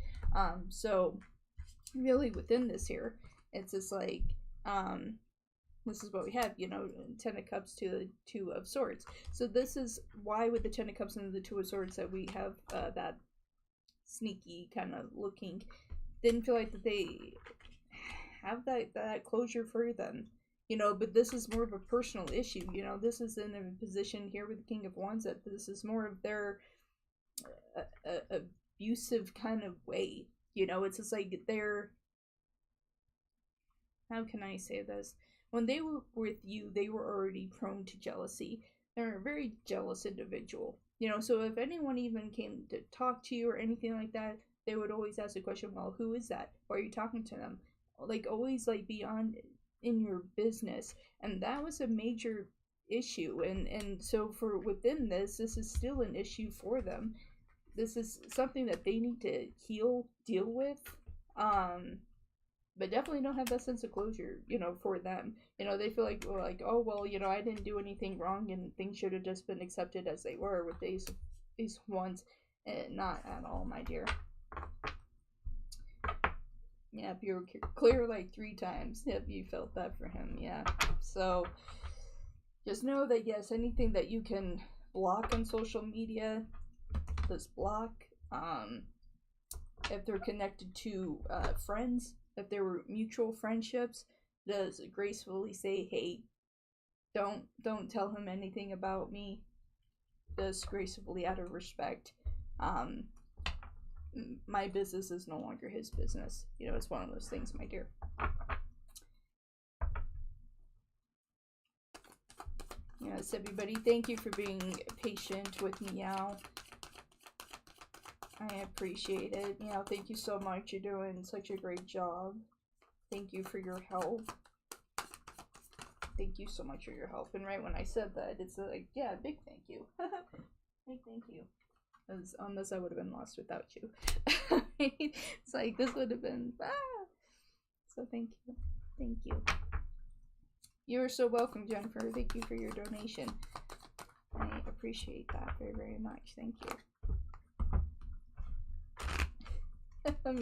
So really within this here, it's just like, this is what we have, you know, Ten of Cups to the Two of Swords. So this is why with the Ten of Cups and the Two of Swords that we have that sneaky kind of looking. Didn't feel like that they have that closure for them, you know. But this is more of a personal issue, you know. This is in a position here with the King of Wands that this is more of their abusive kind of way, you know. It's just like they're, how can I say this? When they were with you, they were already prone to jealousy. They're a very jealous individual, you know. So if anyone even came to talk to you or anything like that, they would always ask the question, well, who is that? Why are you talking to them? Like, always, like, beyond in your business. And that was a major issue. And so for within this is still an issue for them. This is something that they need to heal, deal with. But definitely don't have that sense of closure, you know, for them. You know, they feel like, well, like, oh, well, you know, I didn't do anything wrong and things should have just been accepted as they were with these ones. Not at all, my dear. Yep, you were clear like 3 times. Yep, you felt that for him. Yeah. So just know that, yes, anything that you can block on social media, just block. If they're connected to friends, if there were mutual friendships, just gracefully say, hey, don't tell him anything about me. Just gracefully, out of respect. My business is no longer his business. You know, it's one of those things, my dear. Yes, everybody, thank you for being patient with me, Meow. I appreciate it. You know, thank you so much. You're doing such a great job. Thank you for your help. Thank you so much for your help. And right when I said that, it's like, yeah, big thank you. Big thank you. As unless I would have been lost without you. It's like, this would have been, So thank you. Thank you. You're so welcome, Jennifer. Thank you for your donation. I appreciate that very, very much. Thank you.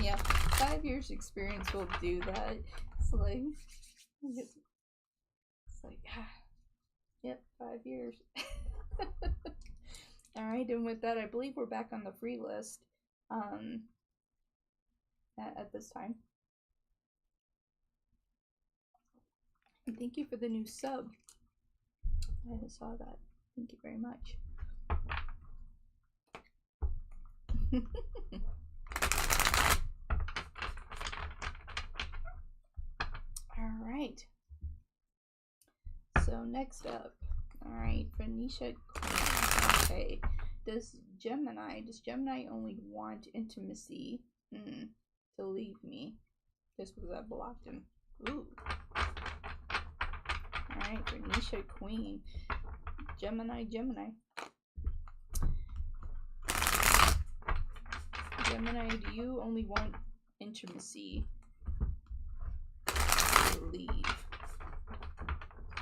Yeah, 5 years experience will do that. It's like, yep, 5 years. Alright, and with that, I believe we're back on the free list at this time. And thank you for the new sub. I saw that. Thank you very much. Alright. So next up, alright, Phoenicia Queen. Okay. Does Gemini only want intimacy to leave me just because I blocked him? Ooh. Alright, Phoenicia Queen. Gemini. Gemini, do you only want intimacy to leave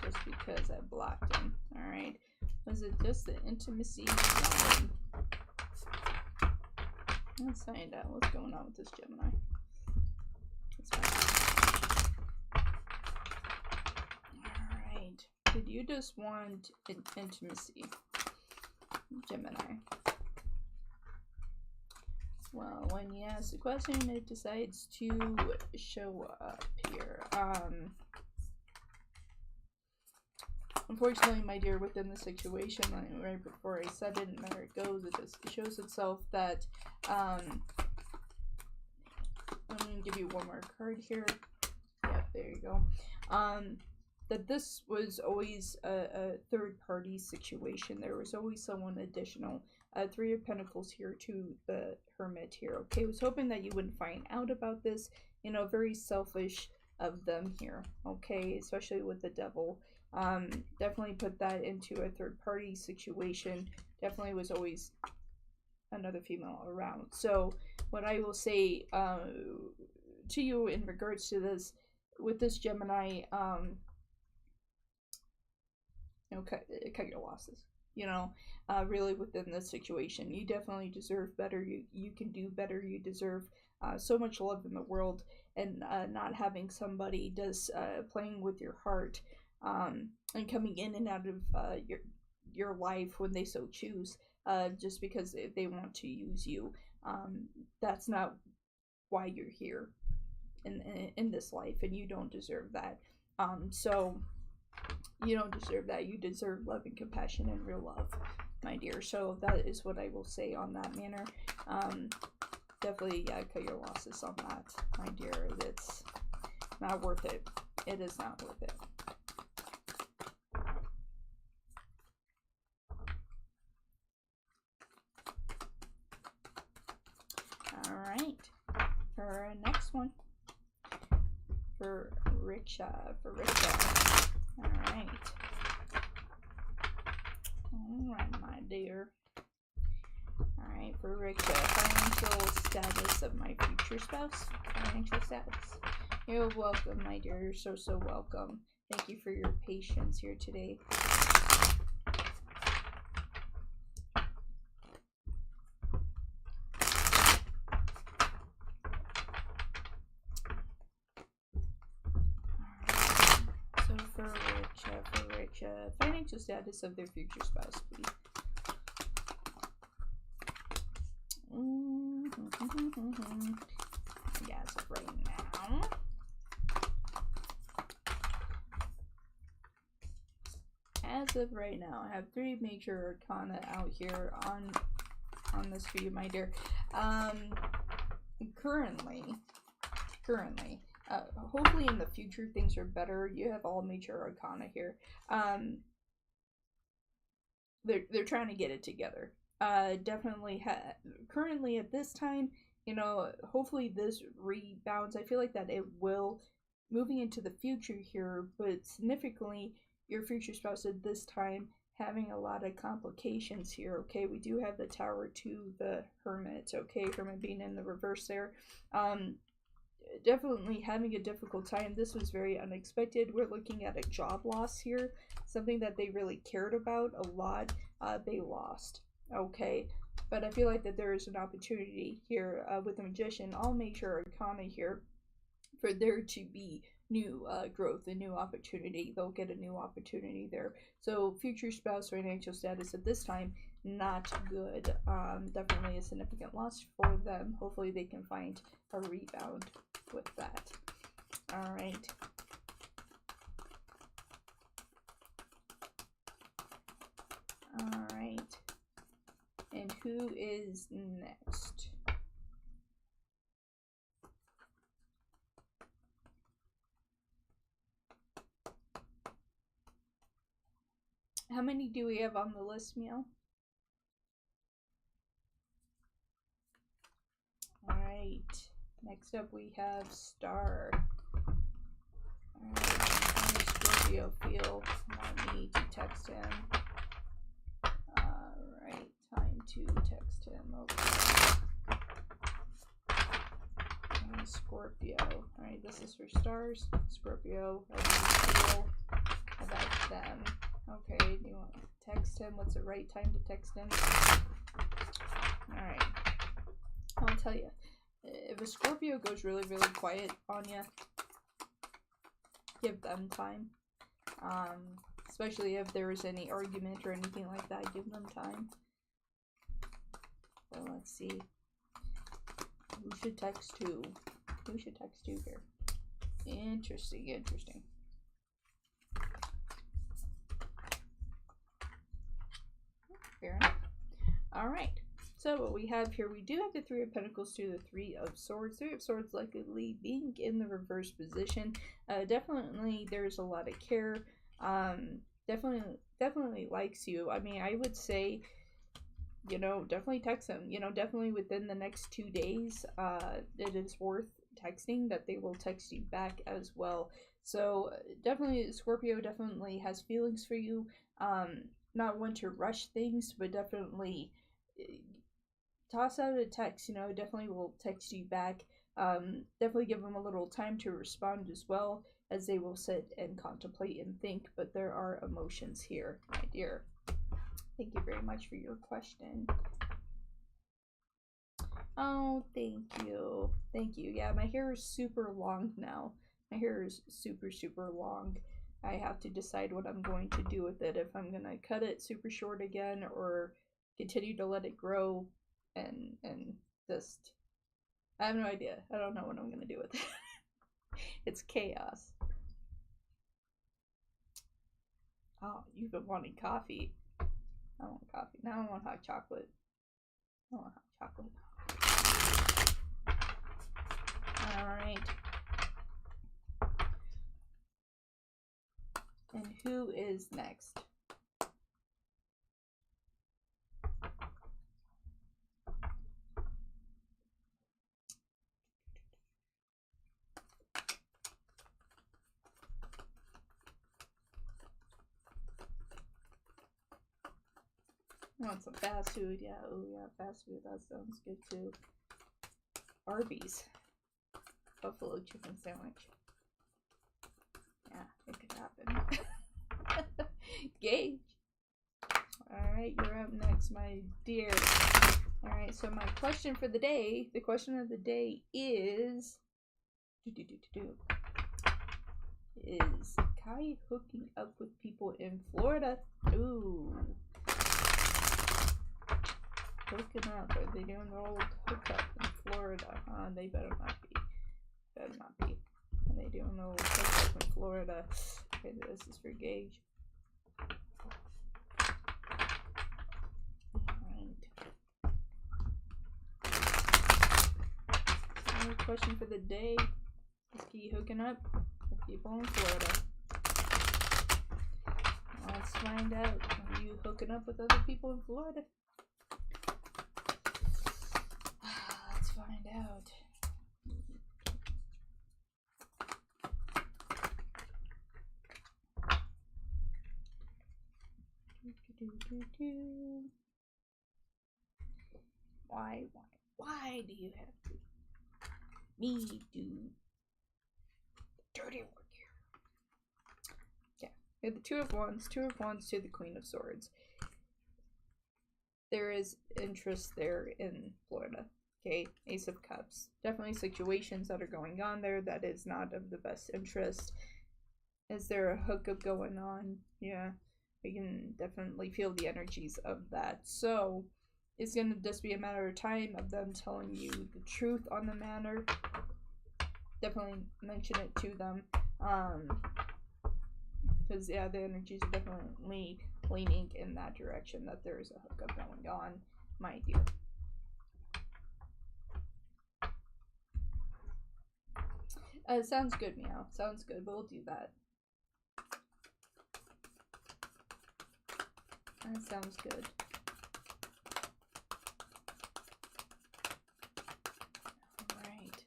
just because I blocked him? Alright. Was it just the intimacy? Let's find out what's going on with this Gemini. Alright. Did you just want intimacy, Gemini? Well, when you ask the question, it decides to show up here. Unfortunately, my dear, within the situation, right before I said it, and there it goes, it just shows itself that, I'm going to give you one more card here. Yep, there you go. That this was always a third-party situation. There was always someone additional. 3 of Pentacles here to the Hermit here. Okay, I was hoping that you wouldn't find out about this. You know, very selfish of them here. Okay, especially with the Devil. Definitely put that into a third-party situation. Definitely was always another female around. So what I will say to you in regards to this, with this Gemini, you know, cut your losses. You know, really within this situation, you definitely deserve better. You can do better. You deserve so much love in the world, and not having somebody playing with your heart, and coming in and out of your life when they so choose, just because they want to use you. That's not why you're here in this life, and you don't deserve that. So you don't deserve that. You deserve love and compassion and real love, my dear. So that is what I will say on that manner. Definitely, yeah, cut your losses on that, my dear. It's not worth it. It is not worth it. Alright. For our next one. For Richa. Alright. Alright, my dear. Alright, for Richa. Financial status of my future spouse. Financial status. You're welcome, my dear. You're so, so welcome. Thank you for your patience here today. Financial status of their future spouse, please. As of right now. As of right now, I have 3 major arcana out here on this for you, my dear. Currently, hopefully in the future things are better. You have all major arcana here. They're trying to get it together. definitely currently at this time, you know, hopefully this rebounds. I feel like that it will moving into the future here, but significantly your future spouse at this time having a lot of complications here. Okay, we do have the Tower to the Hermit. Okay, Hermit being in the reverse there. Definitely having a difficult time. This was very unexpected. We're looking at a job loss here, something that they really cared about a lot. They lost. Okay, but I feel like that there is an opportunity here with the Magician. I'll make sure Arcana here for there to be new growth, a new opportunity. They'll get a new opportunity there. So future spouse financial status at this time, not good. Definitely a significant loss for them. Hopefully they can find a rebound with that. All right. All right. And who is next? How many do we have on the list, Meow? Alright. Next up we have Star. Alright, how does Scorpio feel? Want me to text him. Alright, time to text him. Okay. And Scorpio. Alright, this is for Stars. Scorpio, how do you feel about them? Okay, do you want to text him? What's the right time to text him? Alright. I'll tell you. If a Scorpio goes really, really quiet on you, give them time. Especially if there is any argument or anything like that, give them time. So let's see. Who should text who? Who should text who here? Interesting, interesting. Fair enough. Alright. So what we have here, we do have the Three of Pentacles to the Three of Swords. Three of Swords likely being in the reverse position. Definitely there's a lot of care. Definitely likes you. I mean, I would say, you know, definitely text them. You know, definitely within the next 2 days, it is worth texting, that they will text you back as well. So definitely Scorpio definitely has feelings for you. Not one to rush things, but definitely toss out a text, you know, definitely will text you back. Definitely give them a little time to respond as well, as they will sit and contemplate and think, but there are emotions here, my dear. Thank you very much for your question. Oh, thank you. Thank you. Yeah, my hair is super long now. My hair is super, super long. I have to decide what I'm going to do with it. If I'm going to cut it super short again or continue to let it grow and just... I have no idea. I don't know what I'm going to do with it. It's chaos. Oh, you've been wanting coffee. I want coffee. Now I want hot chocolate. I want hot chocolate. Alright. And who is next? I want some fast food. Yeah, oh yeah, fast food. That sounds good too. Arby's. Buffalo chicken sandwich. Yeah, it could happen. Gage. Alright, you're up next, my dear. Alright, so my question for the day, the question of the day is... Is Kai hooking up with people in Florida? Ooh. Hooking up. Are they doing the old hookup in Florida? They better not be. Better not be. Are they doing the old hookup in Florida? Okay, this is for Gage. Alright. Another question for the day. Is he hooking up with people in Florida? Let's find out. Are you hooking up with other people in Florida? find out. Why do you have to me do dirty work here? Yeah, we have the Two of Wands to the Queen of Swords. There is interest there in Florida. Okay, Ace of Cups. Definitely situations that are going on there that is not of the best interest. Is there a hookup going on? Yeah, we can definitely feel the energies of that. So it's going to just be a matter of time of them telling you the truth on the matter. Definitely mention it to them. Because, yeah, the energies are definitely leaning in that direction, that there is a hookup going on, my dear. Sounds good, Meow. Sounds good. We'll do that. That sounds good. Alright.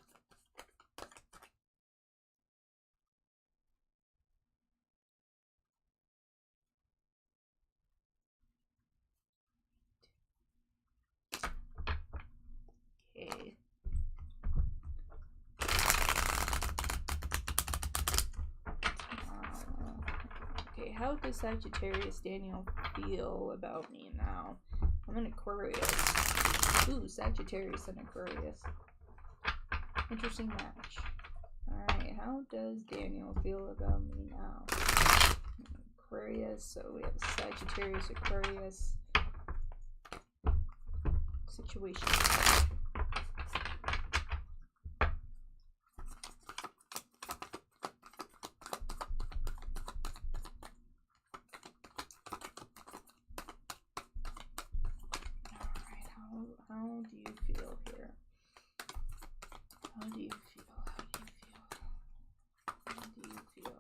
Okay. Okay, how does Sagittarius Daniel feel about me now? I'm an Aquarius. Ooh, Sagittarius and Aquarius. Interesting match. Alright, how does Daniel feel about me now? Aquarius, so we have Sagittarius, Aquarius situation. How do you feel here? How do you feel? How do you feel?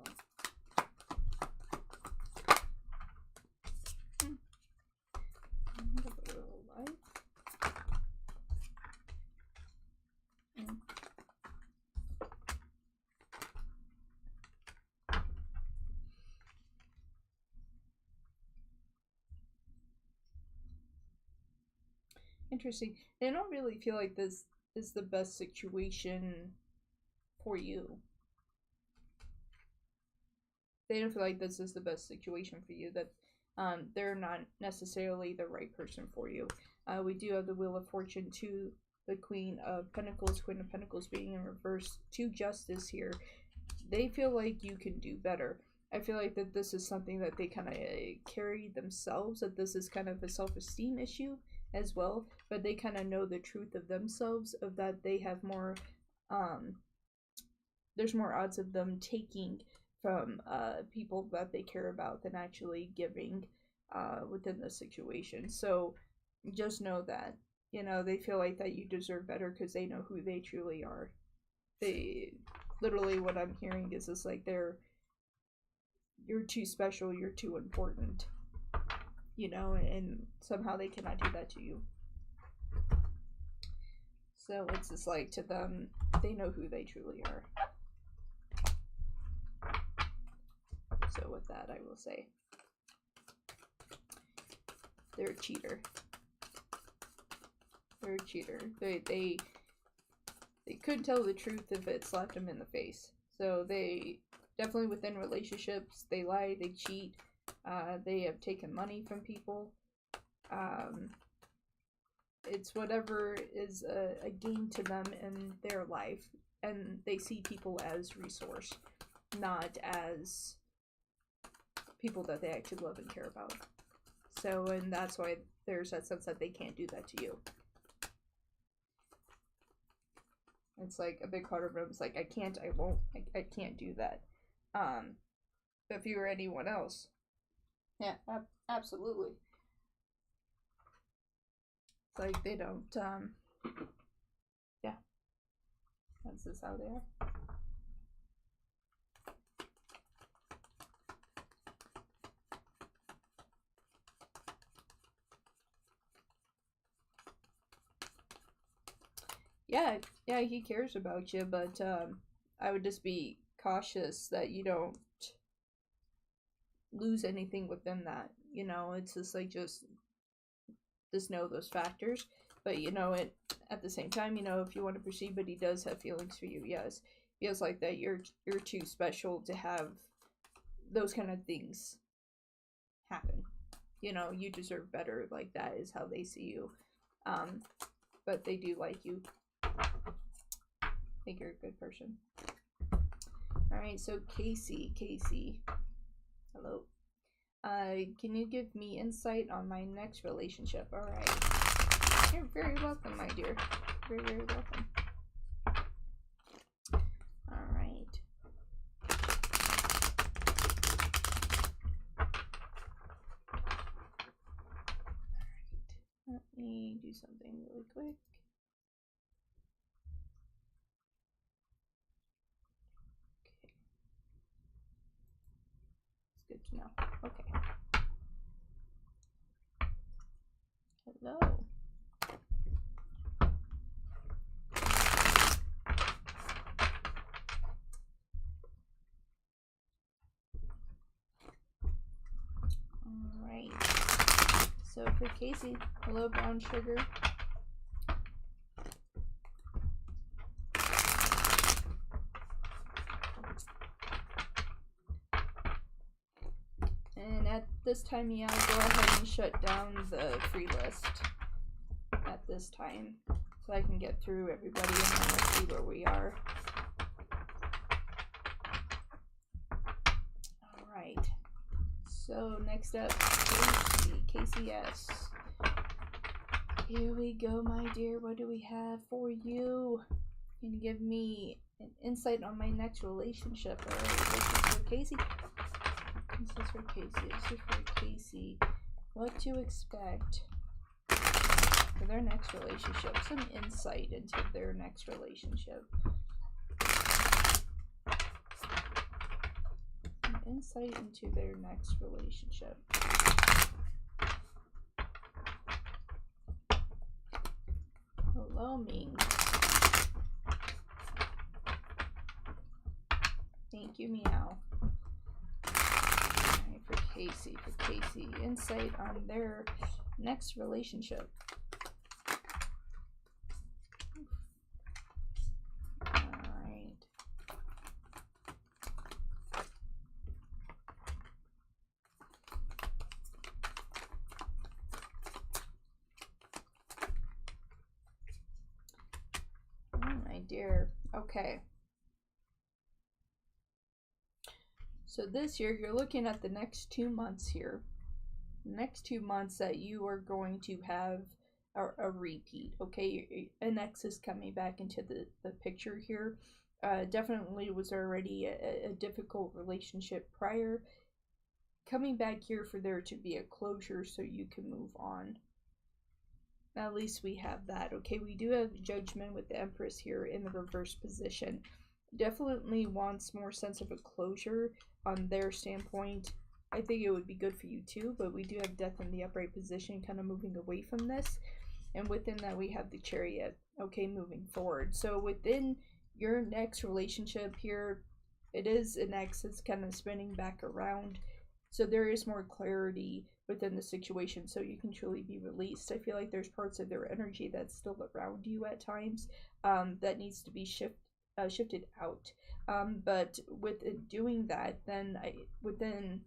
A little light. Interesting. I don't really feel like this is the best situation for you. They don't feel like this is the best situation for you, that they're not necessarily the right person for you. We do have the Wheel of Fortune to the Queen of Pentacles being in reverse to Justice here. They feel like you can do better. I feel like that this is something that they kind of carry themselves, that this is kind of a self-esteem issue as well, but they kind of know the truth of themselves, of that they have more, there's more odds of them taking from people that they care about than actually giving within the situation. So just know that, you know, they feel like that you deserve better because they know who they truly are. They, literally what I'm hearing is just like you're too special, you're too important, you know, and somehow they cannot do that to you. So it's just like, to them, they know who they truly are. So with that, I will say they're a cheater. They're a cheater. They couldn't tell the truth if it slapped them in the face. So they definitely, within relationships, they lie, they cheat, they have taken money from people. It's whatever is a gain to them in their life, and they see people as resource, not as people that they actually love and care about. So, and that's why there's that sense that they can't do that to you. It's like a big part of them is like, I can't, I won't, I can't do that. But if you were anyone else, yeah, absolutely. It's like they don't, yeah. That's just how they are. Yeah, yeah, he cares about you, but I would just be cautious that you don't lose anything within that. You know, it's just like just know those factors. But you know it at the same time, you know, if you want to proceed, but he does have feelings for you, yes. Feels like that you're too special to have those kind of things happen. You know, you deserve better, like that is how they see you. Um, but they do like you. I think you're a good person. Alright, so Casey. Hello. Can you give me insight on my next relationship? Alright. You're very welcome, my dear. Very, very welcome. Alright. Let me do something really quick. Okay. It's good to know. Okay. Hello. Alright. So for Casey, hello brown sugar. And at this time, yeah, I'll go ahead and shut down the free list at this time so I can get through everybody and then we'll see where we are. Alright. So next up, KCS. Here we go, my dear. What do we have for you? Can you give me an insight on my next relationship? Alright, this is for Casey. This is for Casey. This is for Casey. What to expect for their next relationship. Some insight into their next relationship. Some insight into their next relationship. Hello, Ming. Thank you, Meow. Alright, for Casey. Insight on their next relationship. Alright. Oh, my dear. Okay. So this year, you're looking at the next 2 months here. Next 2 months that you are going to have a repeat, okay? An ex is coming back into the picture here. Definitely was already a difficult relationship prior. Coming back here for there to be a closure so you can move on. At least we have that, okay? We do have Judgment with the Empress here in the reverse position. Definitely wants more sense of a closure on their standpoint. I think it would be good for you too, but we do have Death in the upright position, kind of moving away from this. And within that, we have the Chariot, okay, moving forward. So within your next relationship here, it is an ex that's kind of spinning back around. So there is more clarity within the situation, so you can truly be released. I feel like there's parts of their energy that's still around you at times that needs to be shifted out. But with doing that, then within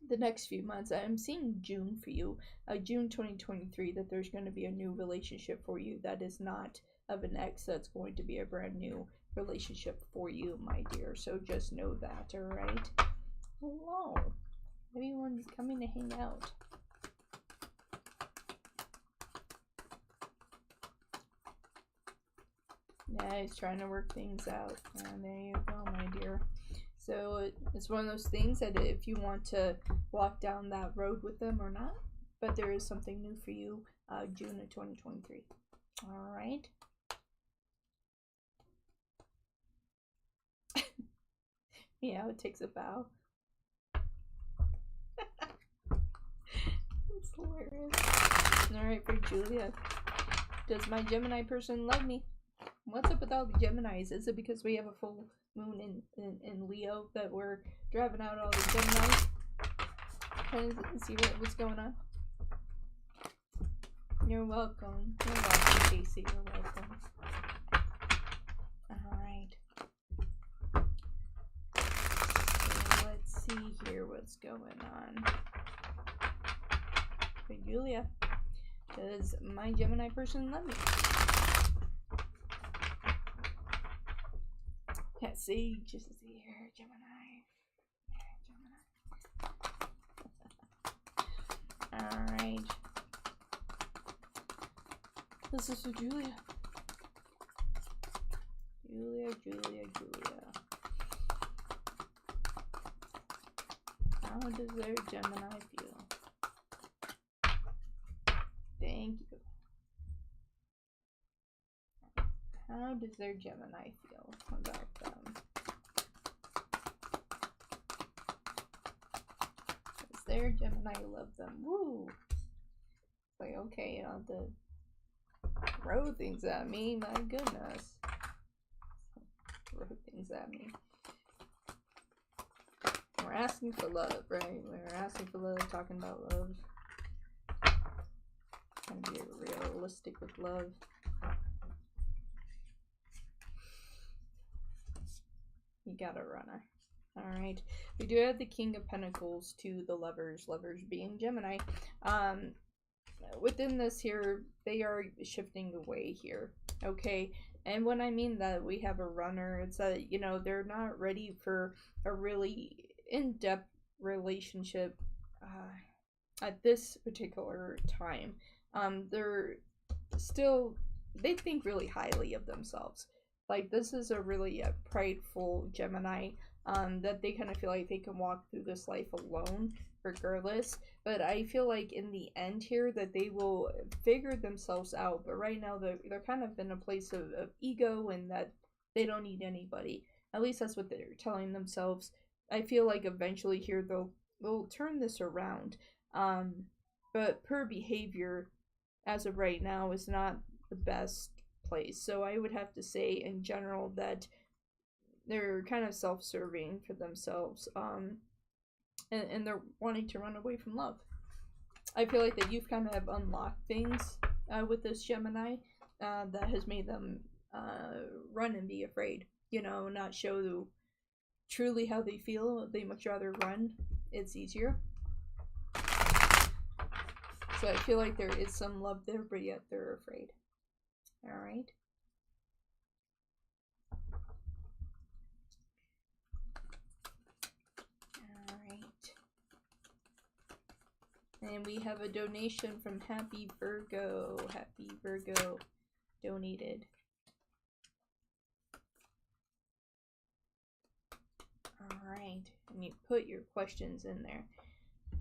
the next few months, I'm seeing June for you, June 2023, that there's going to be a new relationship for you that is not of an ex. That's going to be a brand new relationship for you, my dear. So just know that, all right? Hello. Everyone's coming to hang out. Yeah, he's trying to work things out. And there you go, my dear. So it's one of those things that if you want to walk down that road with them or not, but there is something new for you, June of 2023. All right. Yeah, it takes a bow. It's hilarious. All right, for Julia. Does my Gemini person love me? What's up with all the Geminis? Is it because we have a full moon in Leo that we're driving out all the Geminis? Trying to see what's going on. You're welcome. You're welcome, Casey. You're welcome. Alright. So let's see here what's going on. Hey, Julia. Does my Gemini person love me? Yeah, Sage is here. Gemini. Alright. This is for Julia. Julia. How does their Gemini feel? Thank you. How does their Gemini feel about them? Does their Gemini love them? Woo! Like, okay, you know, the throw things at me, my goodness. Throw things at me. We're asking for love, right? We're asking for love, talking about love. Trying to be realistic with love. You got a runner. Alright. We do have the King of Pentacles to the Lovers. Lovers being Gemini. Within this here, they are shifting away here. Okay. And when I mean that we have a runner, it's that, you know, they're not ready for a really in-depth relationship at this particular time. They're still, they think really highly of themselves. Like, this is a really prideful Gemini, that they kind of feel like they can walk through this life alone, regardless. But I feel like in the end here that they will figure themselves out. But right now they're kind of in a place of ego, and that they don't need anybody. At least that's what they're telling themselves. I feel like eventually here they'll turn this around. But per behavior, as of right now, is not the best place. So I would have to say in general that they're kind of self-serving for themselves, and they're wanting to run away from love. I feel like that you've kind of unlocked things with this Gemini that has made them run and be afraid, you know, not show truly how they feel. They much rather run. It's easier. So I feel like there is some love there, but yet they're afraid. Alright. Alright. And we have a donation from Happy Virgo. Happy Virgo donated. Alright. And you put your questions in there.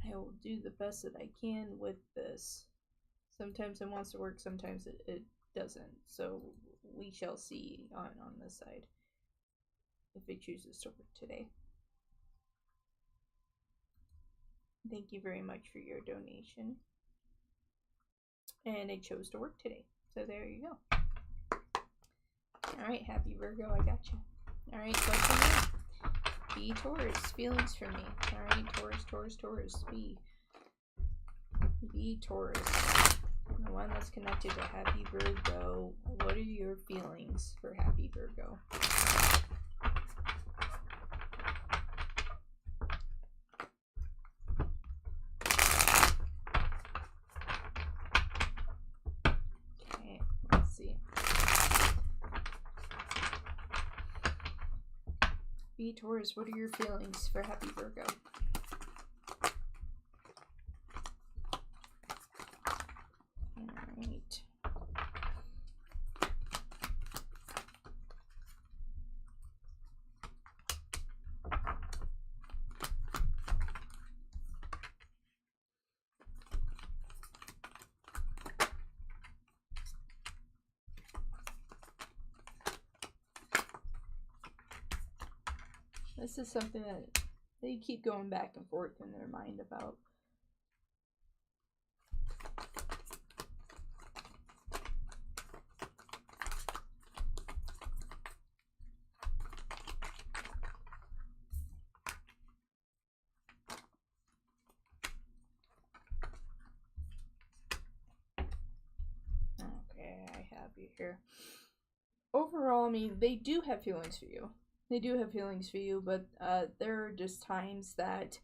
I will do the best that I can with this. Sometimes it wants to work, sometimes it doesn't. So we shall see on this side if it chooses to work today. Thank you very much for your donation. And it chose to work today. So there you go. Alright, Happy Virgo, I got you. Alright, question one. B Taurus, feelings for me. Alright, Taurus, B Taurus. The one that's connected to Happy Virgo. What are your feelings for Happy Virgo? Okay, let's see. B Taurus, what are your feelings for Happy Virgo? Alright. This is something that they keep going back and forth in their mind about. see here. Overall, I mean, they do have feelings for you. They do have feelings for you, but there are just times that,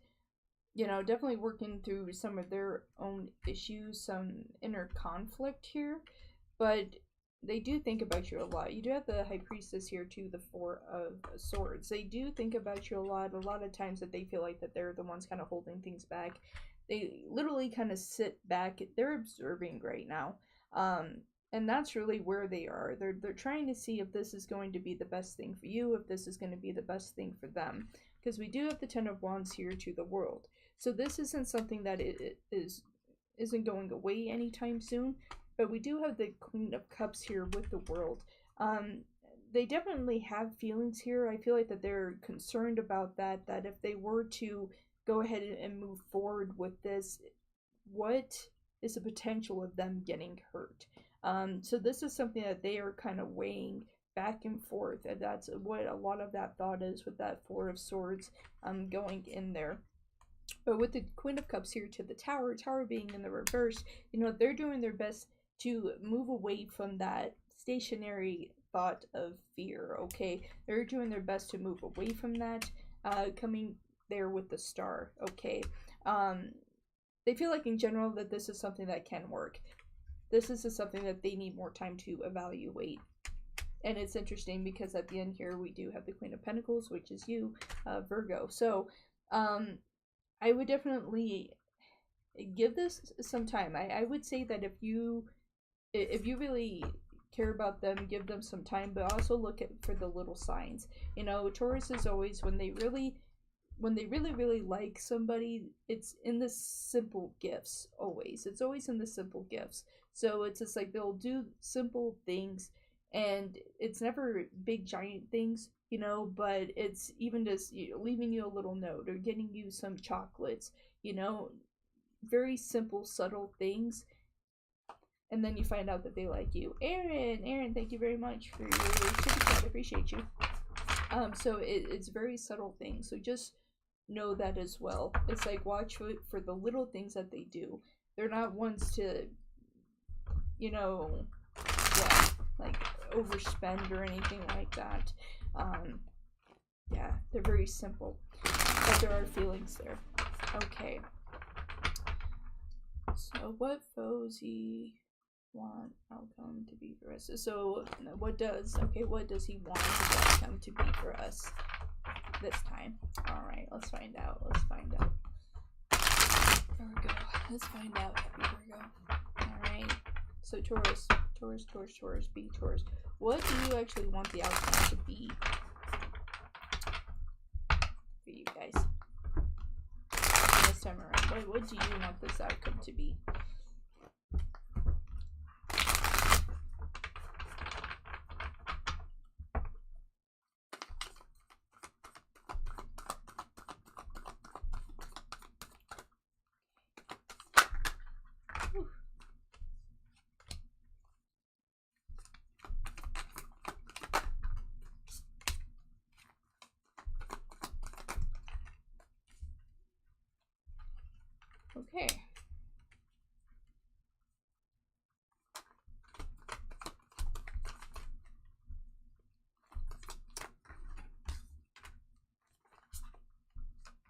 you know, definitely working through some of their own issues, some inner conflict here, but they do think about you a lot. You do have the High Priestess here too, the Four of Swords. They do think about you a lot of times that they feel like that they're the ones kind of holding things back. They literally kind of sit back. They're observing right now. And that's really where they are. They're trying to see if this is going to be the best thing for you, if this is going to be the best thing for them. Because we do have the Ten of Wands here to the World. So this isn't something that isn't going away anytime soon. But we do have the Queen of Cups here with the World. They definitely have feelings here. I feel like that they're concerned about that if they were to go ahead and move forward with this, what is the potential of them getting hurt? So this is something that they are kind of weighing back and forth, and that's what a lot of that thought is with that Four of Swords going in there. But with the Queen of Cups here to the Tower being in the reverse, you know, they're doing their best to move away from that stationary thought of fear, okay? They're doing their best to move away from that, coming there with the Star, okay? They feel like in general that this is something that can work. This is something that they need more time to evaluate. And it's interesting because at the end here we do have the Queen of Pentacles, which is you, Virgo. So, I would definitely give this some time. I would say that if you really care about them, give them some time, but also look for the little signs. You know, Taurus is always when they really like somebody, it's in the simple gifts always. It's always in the simple gifts. So it's just like they'll do simple things, and it's never big giant things, you know, but it's even just, you know, leaving you a little note or getting you some chocolates, you know, very simple, subtle things. And then you find out that they like you. Aaron, thank you very much for your super chat. I appreciate you. So it's very subtle things. So just know that as well. It's like watch for the little things that they do. They're not ones to, you know, yeah, like overspend or anything like that. Yeah, they're very simple, but there are feelings there. Okay. So what foes he want outcome to be for us? So what does he want the outcome to be for us this time? All right, let's find out. Virgo, let's find out. Happy Virgo. All right. So Taurus, be Taurus. What do you actually want the outcome to be for you guys this time around? What do you want this outcome to be? Okay.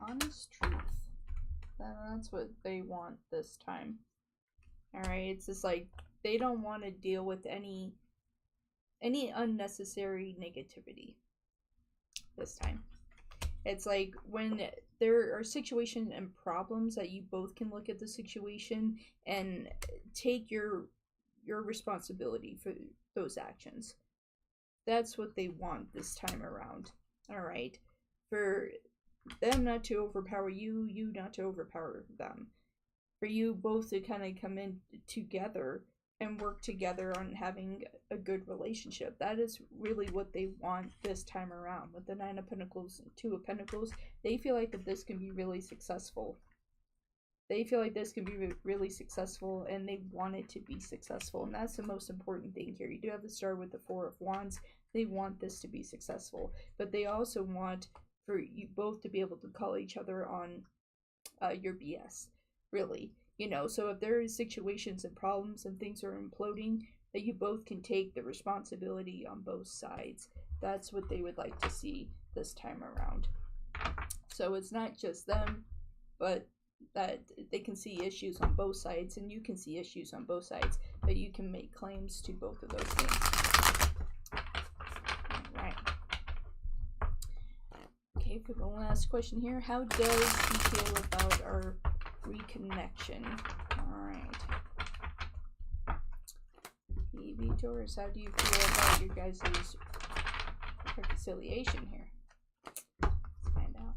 Honest truth. That's what they want this time. Alright, it's just like they don't want to deal with any unnecessary negativity this time. It's like when there are situations and problems that you both can look at the situation and take your responsibility for those actions. That's what they want this time around. All right. For them not to overpower you, you not to overpower them. For you both to kind of come in together and work together on having a good relationship. That is really what they want this time around. With the Nine of Pentacles and Two of Pentacles, they feel like that this can be really successful. They feel like this can be really successful, and they want it to be successful. And that's the most important thing here. You do have the Star with the Four of Wands. They want this to be successful. But they also want for you both to be able to call each other on your BS. Really. You know, so if there is situations and problems and things are imploding, that you both can take the responsibility on both sides. That's what they would like to see this time around. So it's not just them, but that they can see issues on both sides, and you can see issues on both sides, but you can make claims to both of those things. All right. Okay, for the last question here, how does he feel about our reconnection? All right. EV Taurus, how do you feel about your guys' reconciliation here? Let's find out.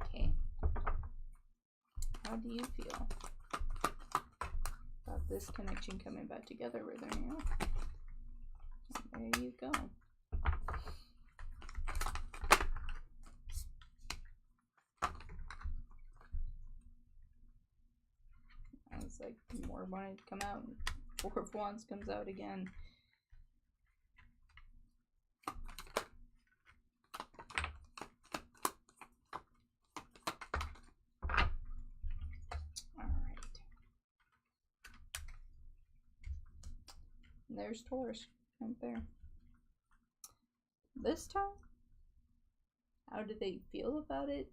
Okay. How do you feel about this connection coming back together with her? There you go. It's like more wanted to come out, and Four of Wands comes out again. Alright. And there's Taurus right there. This time, how do they feel about it?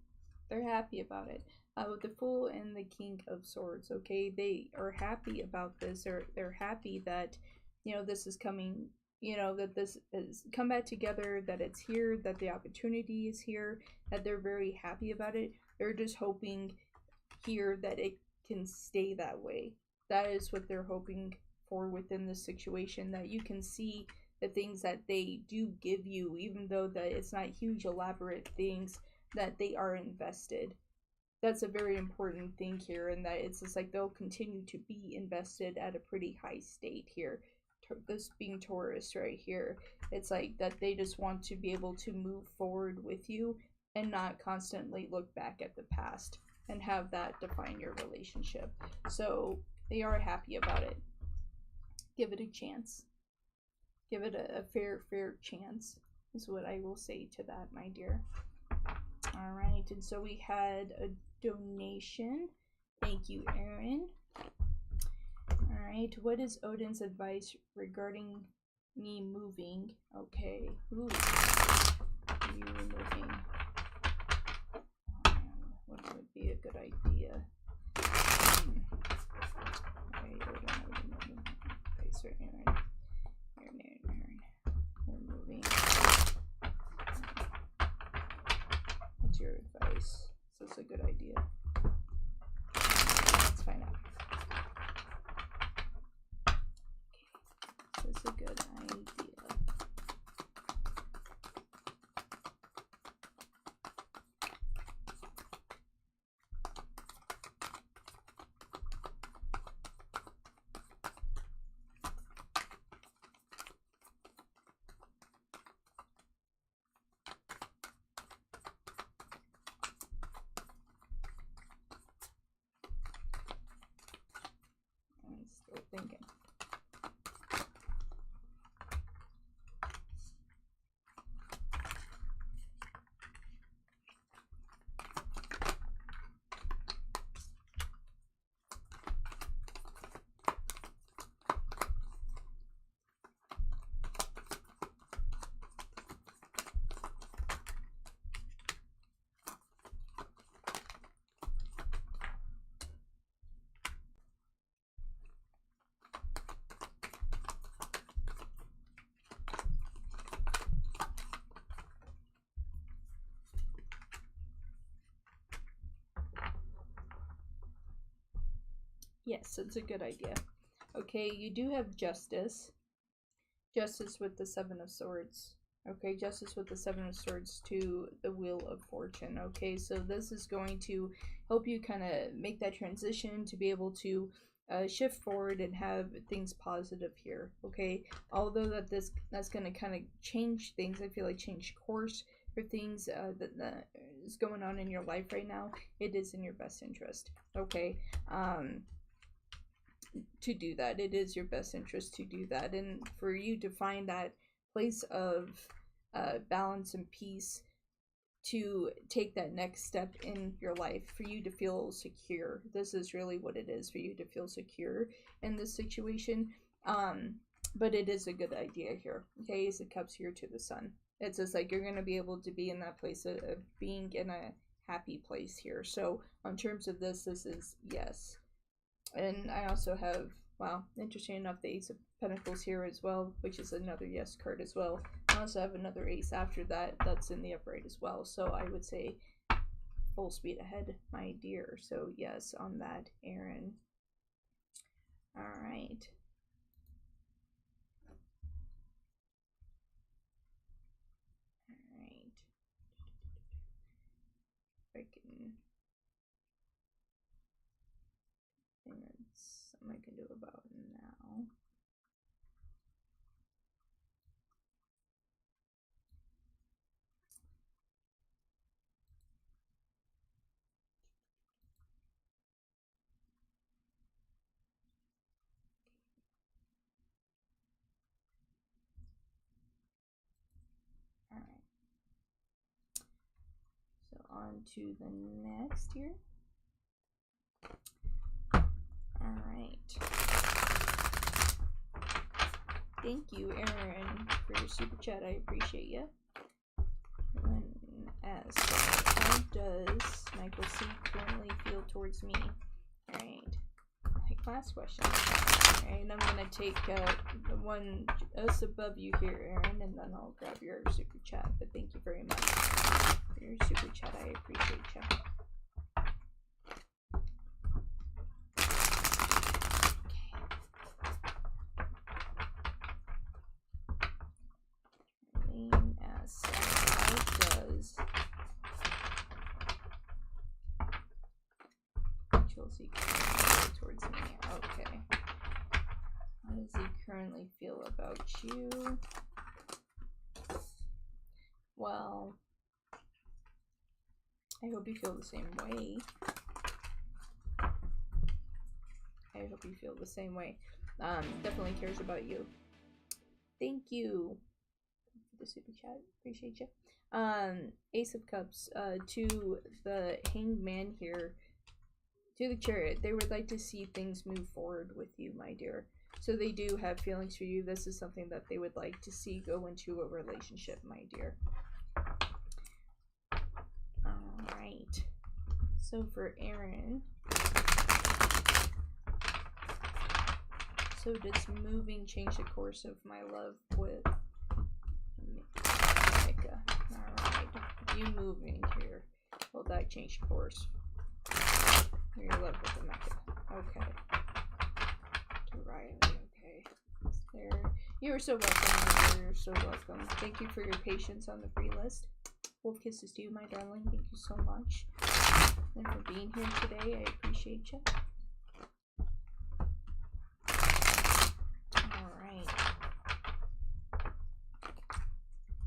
They're happy about it. With the Fool and the King of Swords, okay, they are happy about this. They're happy that, you know, this is coming, you know, that this has come back together, that it's here, that the opportunity is here, that they're very happy about it. They're just hoping here that it can stay that way. That is what they're hoping for within this situation, that you can see the things that they do give you, even though that it's not huge, elaborate things, that they are invested. That's a very important thing here, and that it's just like they'll continue to be invested at a pretty high state here. This being Taurus right here, it's like that they just want to be able to move forward with you and not constantly look back at the past and have that define your relationship. So they are happy about it. Give it a chance. Give it a fair chance is what I will say to that, my dear. All right, and so we had a donation. Thank you, Aaron. All right, what is Odin's advice regarding me moving? Okay. Ooh. You moving. What would be a good idea? Alright, Odin. Okay, so Aaron. We're moving. What's your advice? Is this a good idea? Let's find out. Okay. Is this a good idea? Thinking. Yes, it's a good idea. Okay, you do have Justice. Justice with the Seven of Swords. Okay, Justice with the Seven of Swords to the Wheel of Fortune. Okay, so this is going to help you kind of make that transition to be able to shift forward and have things positive here. Okay, although that's going to kind of change things, I feel like change course for things that is going on in your life right now. It is in your best interest. Okay, to do that. It is your best interest to do that, and for you to find that place of balance and peace to take that next step in your life, for you to feel secure. This is really what it is, for you to feel secure in this situation. But it is a good idea here. Okay, Ace of Cups here to the Sun. It's just like you're going to be able to be in that place of being in a happy place here. So in terms of this is yes. And I also have, wow, interesting enough, the Ace of Pentacles here as well, which is another yes card as well. I also have another ace after that that's in the upright as well. So I would say full speed ahead, my dear. So yes on that, Aaron. All right. All right. Freaking. And that's something I can do about now. Alright. So on to the next here. Alright. Thank you, Aaron, for your super chat. I appreciate you. As how does Michael C currently feel towards me? Alright. Last question. Alright, I'm gonna take the one us above you here, Aaron, and then I'll grab your super chat. But thank you very much for your super chat. I appreciate you. How does Chelsea feel towards me? Okay. How does he currently feel about you? Well, I hope you feel the same way. I hope you feel the same way. Definitely cares about you. Thank you for the super chat. Appreciate you. Ace of Cups, to the Hanged Man here, to the Chariot. They would like to see things move forward with you, my dear. So they do have feelings for you. This is something that they would like to see go into a relationship, my dear. Alright. So for Aaron, so does moving change the course of my love with Micah? Alright. You moving here, will that change course? Your love with Micah. Okay. To Riley, okay. There. You're so welcome, you're so welcome. Thank you for your patience on the free list. Wolf kisses to you, my darling. Thank you so much. And for being here today, I appreciate you. Alright.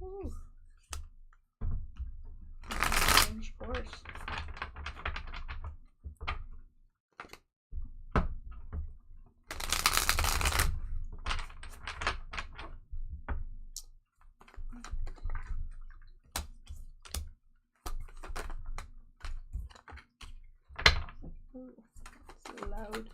Ooh. Change course. Ooh, it's loud.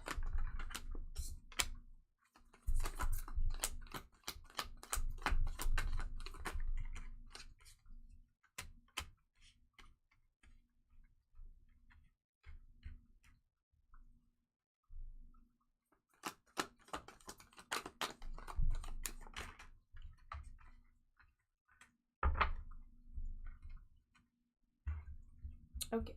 Okay.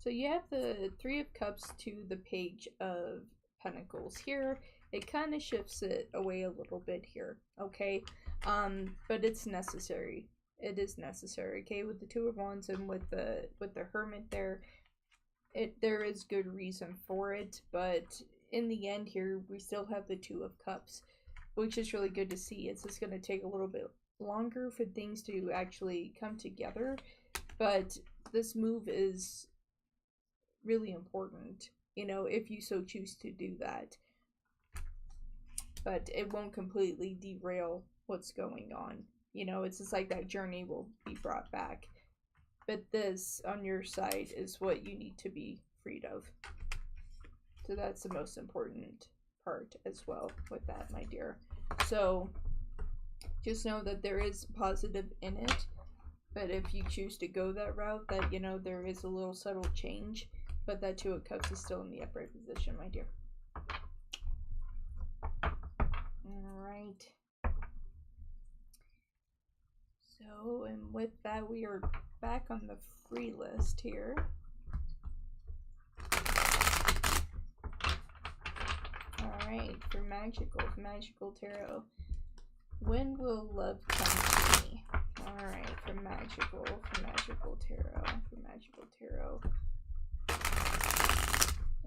So you have the Three of Cups to the Page of Pentacles. Here, it kind of shifts it away a little bit here, okay? But it's necessary. It is necessary, okay? With the Two of Wands and with the Hermit there, there is good reason for it, but in the end here, we still have the Two of Cups, which is really good to see. It's just going to take a little bit longer for things to actually come together, but this move is really important, you know, if you so choose to do that. But it won't completely derail what's going on. You know, it's just like that journey will be brought back. But this on your side is what you need to be freed of. So that's the most important part as well with that, my dear. So just know that there is positive in it, but if you choose to go that route, that, you know, there is a little subtle change, but that Two of Cups is still in the upright position, my dear. Alright. So, and with that, we are back on the free list here. Alright, for Magical Tarot. When will love come to me? Alright, for Magical Tarot.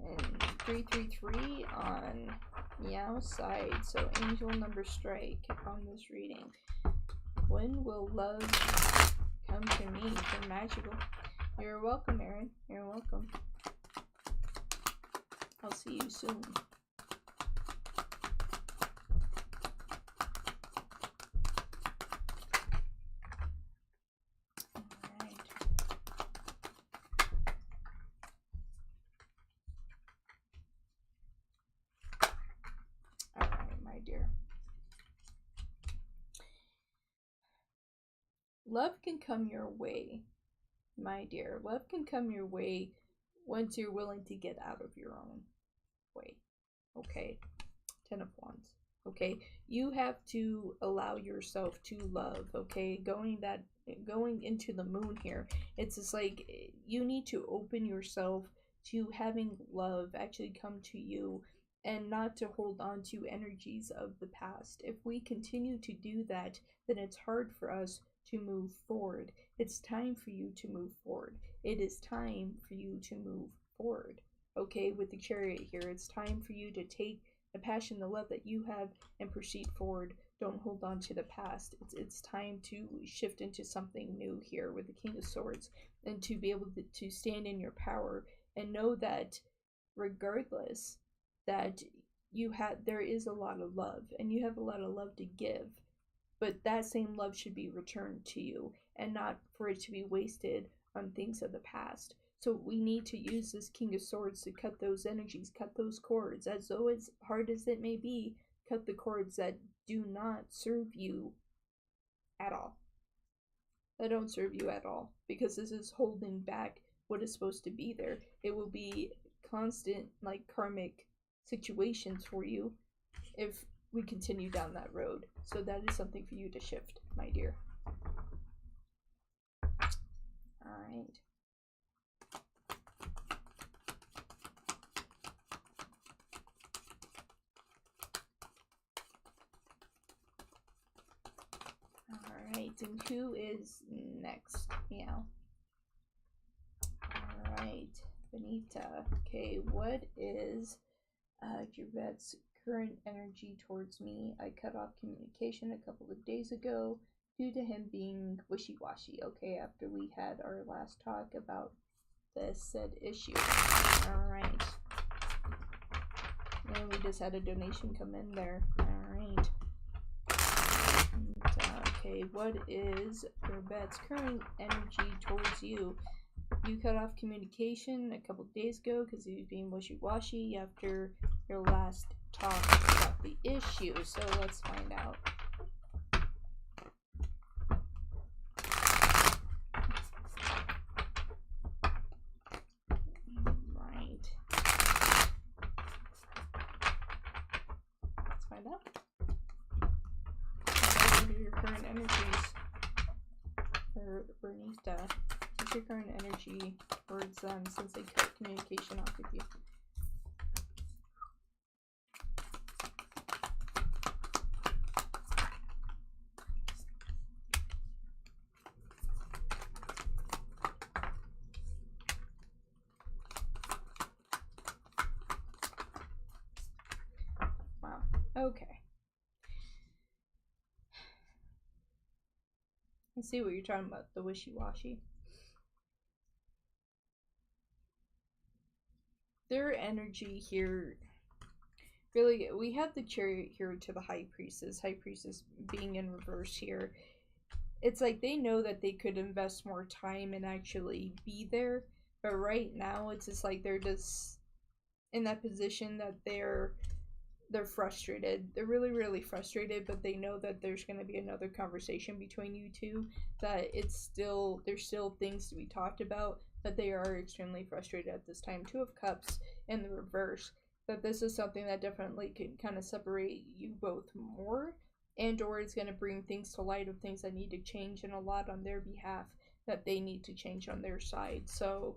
And 333 on Meow side, so angel number strike on this reading. When will love come to me for Magical? You're welcome, Erin. You're welcome. I'll see you soon. Love can come your way, my dear. Love can come your way once you're willing to get out of your own way. Okay? 10 of Wands. Okay? You have to allow yourself to love, okay? Going into the moon here, it's just like you need to open yourself to having love actually come to you and not to hold on to energies of the past. If we continue to do that, then it's hard for us to move forward. It's time for you to move forward. It is time for you to move forward. Okay, with the Chariot here, it's time for you to take the passion, the love that you have and proceed forward. Don't hold on to the past. It's time to shift into something new here with the King of Swords, and to be able to stand in your power and know that regardless that there is a lot of love and you have a lot of love to give, but that same love should be returned to you and not for it to be wasted on things of the past. So we need to use this King of Swords to cut those energies, cut those cords, as though as hard as it may be, cut the cords that do not serve you at all. That don't serve you at all, because this is holding back what is supposed to be there. It will be constant, like, karmic situations for you if we continue down that road. So that is something for you to shift, my dear. Alright. Alright, and who is next? Meow. Alright, Benita. Okay, what is Javret's current energy towards me? I cut off communication a couple of days ago due to him being wishy-washy. Okay, after we had our last talk about this said issue. Alright. And we just had a donation come in there. Alright. Okay, what is Javret's current energy towards you? You cut off communication a couple days ago because he was being wishy-washy after your last talk about the issue. So let's find out. Right. Let's find out. What are your current energies for Bernita? What's your current energy towards them since they cut communication off with you? Wow. Okay. I see what you're talking about, the wishy-washy. Their energy here, really, we have the Chariot here to the High Priestess being in reverse here. it's like they know that they could invest more time and actually be there, but right now it's just like they're just in that position that they're frustrated. They're really, really frustrated, but they know that there's going to be another conversation between you two, that there's still things to be talked about, but they are extremely frustrated at this time. Two of Cups in the reverse, that this is something that definitely can kind of separate you both more, and or it's going to bring things to light of things that need to change, and a lot on their behalf that they need to change on their side. So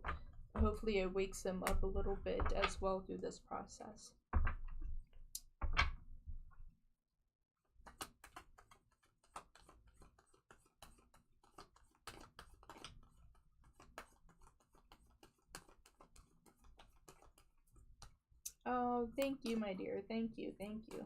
hopefully it wakes them up a little bit as well through this process. Oh, thank you, my dear. Thank you, thank you.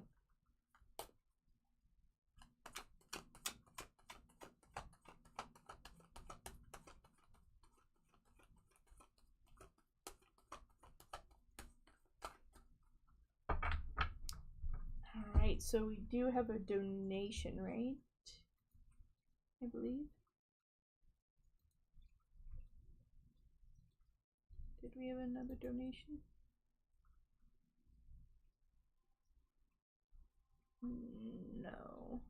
Alright, so we do have a donation, right? I believe. Did we have another donation? No.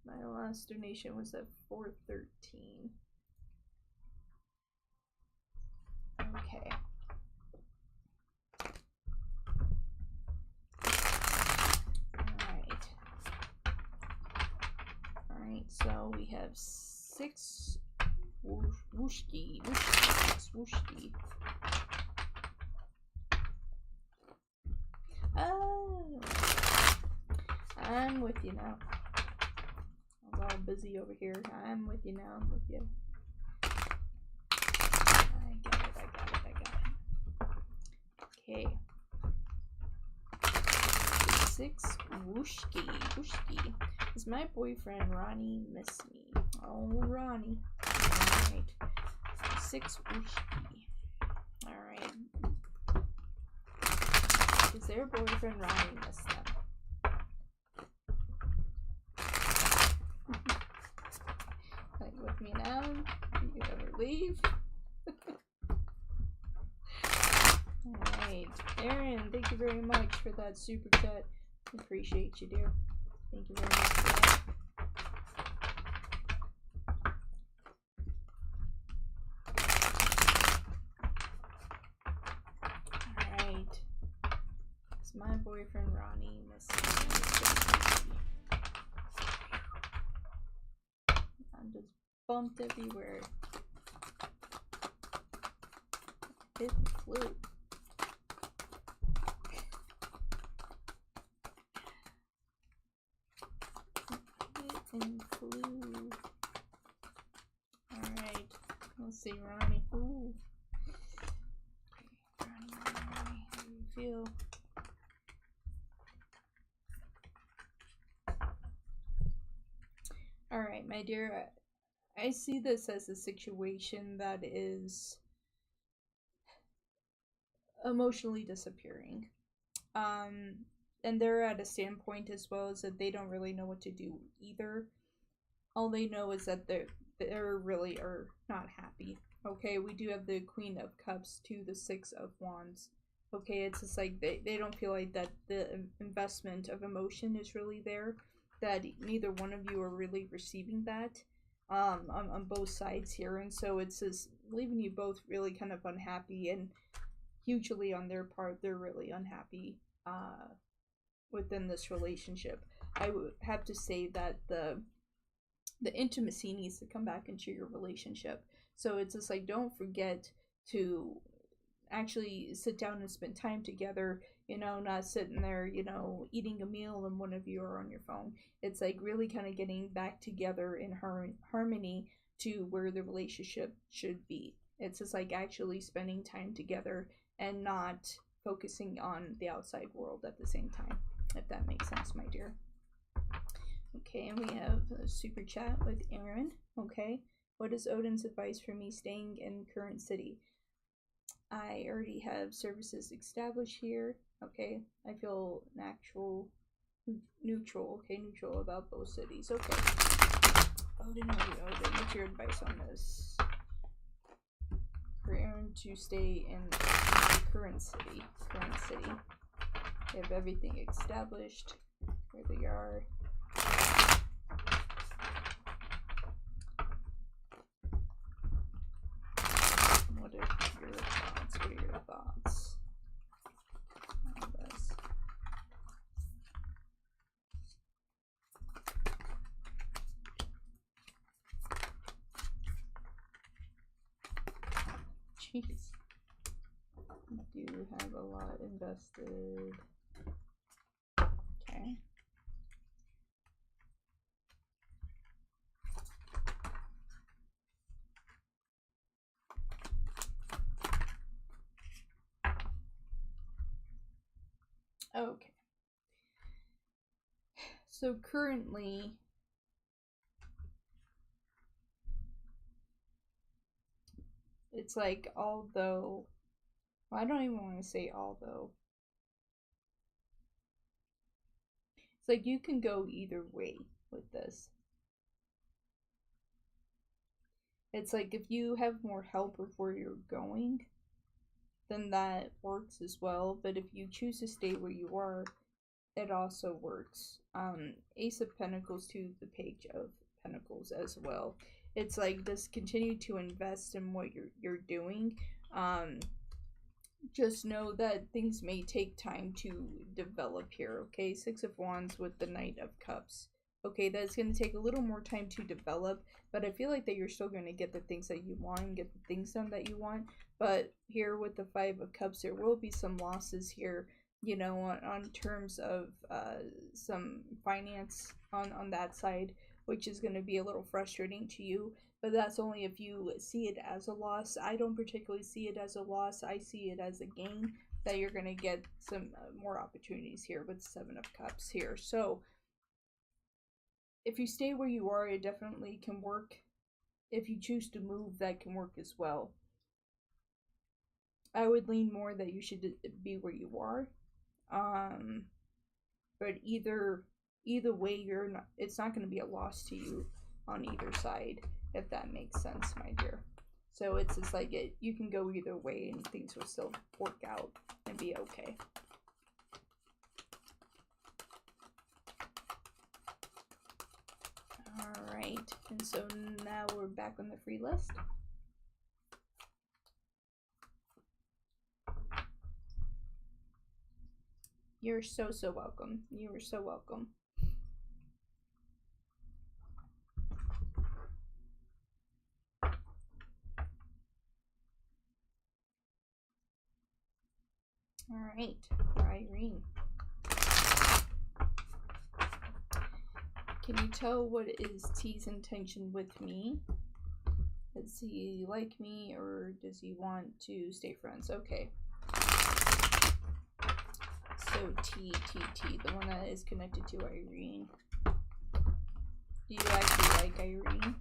My last donation was at 413. Okay. Alright, so we have 6 wooshki. Oh, I'm with you now. I was all busy over here. I'm with you now. I'm with you. I got it. Okay. 6 wooshki. Does my boyfriend Ronnie miss me? Oh, Ronnie. Alright. 6 wooshki. Alright. Does their boyfriend Ronnie miss them? Like with me now? You ever leave? Alright. Aaron, thank you very much for that super chat. Appreciate you, dear. Thank you very much for that. Alright. It's my boyfriend Ronnie missing me. I'm just bumped everywhere. Hit the flu. And flu. Alright. Let's see, Ronnie. Ooh. Okay, Ronnie. How do you feel? Alright, my dear. I see this as a situation that is emotionally disappearing. And they're at a standpoint as well as that they don't really know what to do either. All they know is that they're really are not happy. Okay, we do have the Queen of Cups to the 6 of Wands. Okay, it's just like they don't feel like that the investment of emotion is really there, that neither one of you are really receiving that on both sides here, and so it's just leaving you both really kind of unhappy, and hugely on their part they're really unhappy within this relationship. I would have to say that the intimacy needs to come back into your relationship. So it's just like, don't forget to actually sit down and spend time together, not sitting there, eating a meal and one of you are on your phone. It's like really kind of getting back together in harmony to where the relationship should be. It's just like actually spending time together and not focusing on the outside world at the same time, if that makes sense, my dear. Okay, and we have a super chat with Aaron. Okay, what is Odin's advice for me staying in current city? I already have services established here. Okay, I feel neutral. Okay, neutral about both cities. Okay. Odin, what's your advice on this? For Aaron to stay in current city. They have everything established where they are. What are your thoughts? What are your thoughts on this? Jeez. You do have a lot invested. Okay. Okay. So currently, it's like, although, well, I don't even want to say although. It's like you can go either way with this. It's like if you have more help of where you're going, then that works as well. But if you choose to stay where you are, it also works. Ace of Pentacles to the Page of Pentacles as well. It's like just continue to invest in what you're doing. Just know that things may take time to develop here, okay? Six of Wands with the Knight of Cups. Okay, that's going to take a little more time to develop, but I feel like that you're still going to get the things that you want and get the things done that you want. But here with the Five of Cups, there will be some losses here, you know, on terms of some finance on that side, which is going to be a little frustrating to you. But that's only if you see it as a loss. I don't particularly see it as a loss. I see it as a gain, that you're going to get some more opportunities here with Seven of Cups here. So if you stay where you are, it definitely can work. If you choose to move, that can work as well. I would lean more that you should be where you are. But either way, it's not going to be a loss to you on either side, if that makes sense, my dear. So it's just like you can go either way and things will still work out and be okay. Alright, and so now we're back on the free list. You're so welcome. You are so welcome. Alright, for Irene. Can you tell what is T's intention with me? Does he like me or does he want to stay friends? Okay. So T, the one that is connected to Irene. Do you actually like Irene?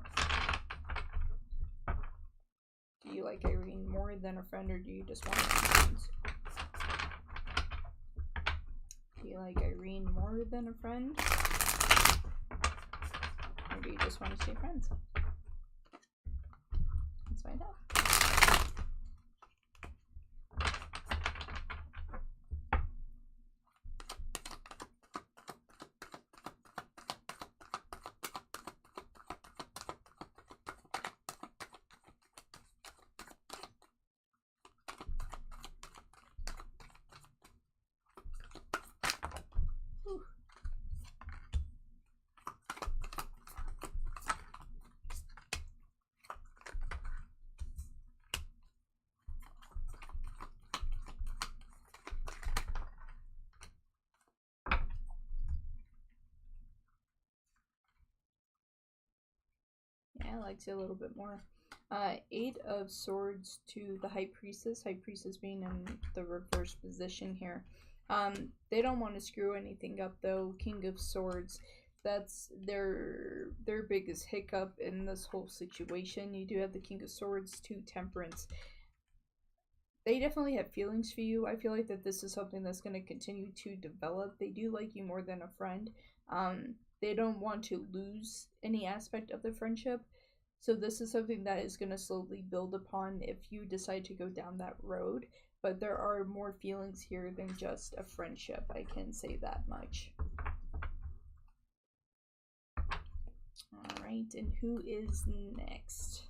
Do you like Irene more than a friend, or do you just want to be friends? Do you like Irene more than a friend? Or do you just want to stay friends? Let's find out. Yeah, I liked it a little bit more. Eight of Swords to the High Priestess. High Priestess being in the reverse position here. They don't want to screw anything up though. King of Swords. That's their biggest hiccup in this whole situation. You do have the King of Swords to Temperance. they definitely have feelings for you. I feel like that this is something that's going to continue to develop. They do like you more than a friend. They don't want to lose any aspect of the friendship. So this is something that is going to slowly build upon if you decide to go down that road. But there are more feelings here than just a friendship. I can say that much. Alright, and who is next?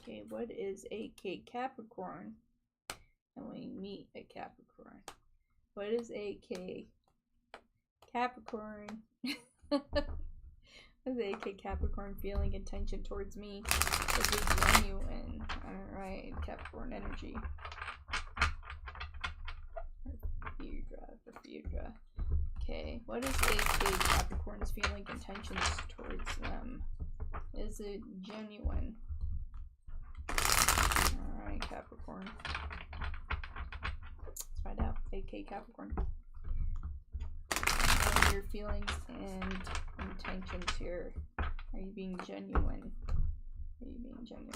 Okay, what is a K Capricorn? And we meet a Capricorn. What is a K Capricorn? What is a K Capricorn feeling intention towards me? Is it genuine? Alright, Capricorn energy. Phaedra. Okay, what is a K Capricorn's feeling intentions towards them? Is it genuine? Alright, Capricorn. Let's find out. AK Capricorn. And your feelings and intentions here. Are you being genuine? Are you being genuine?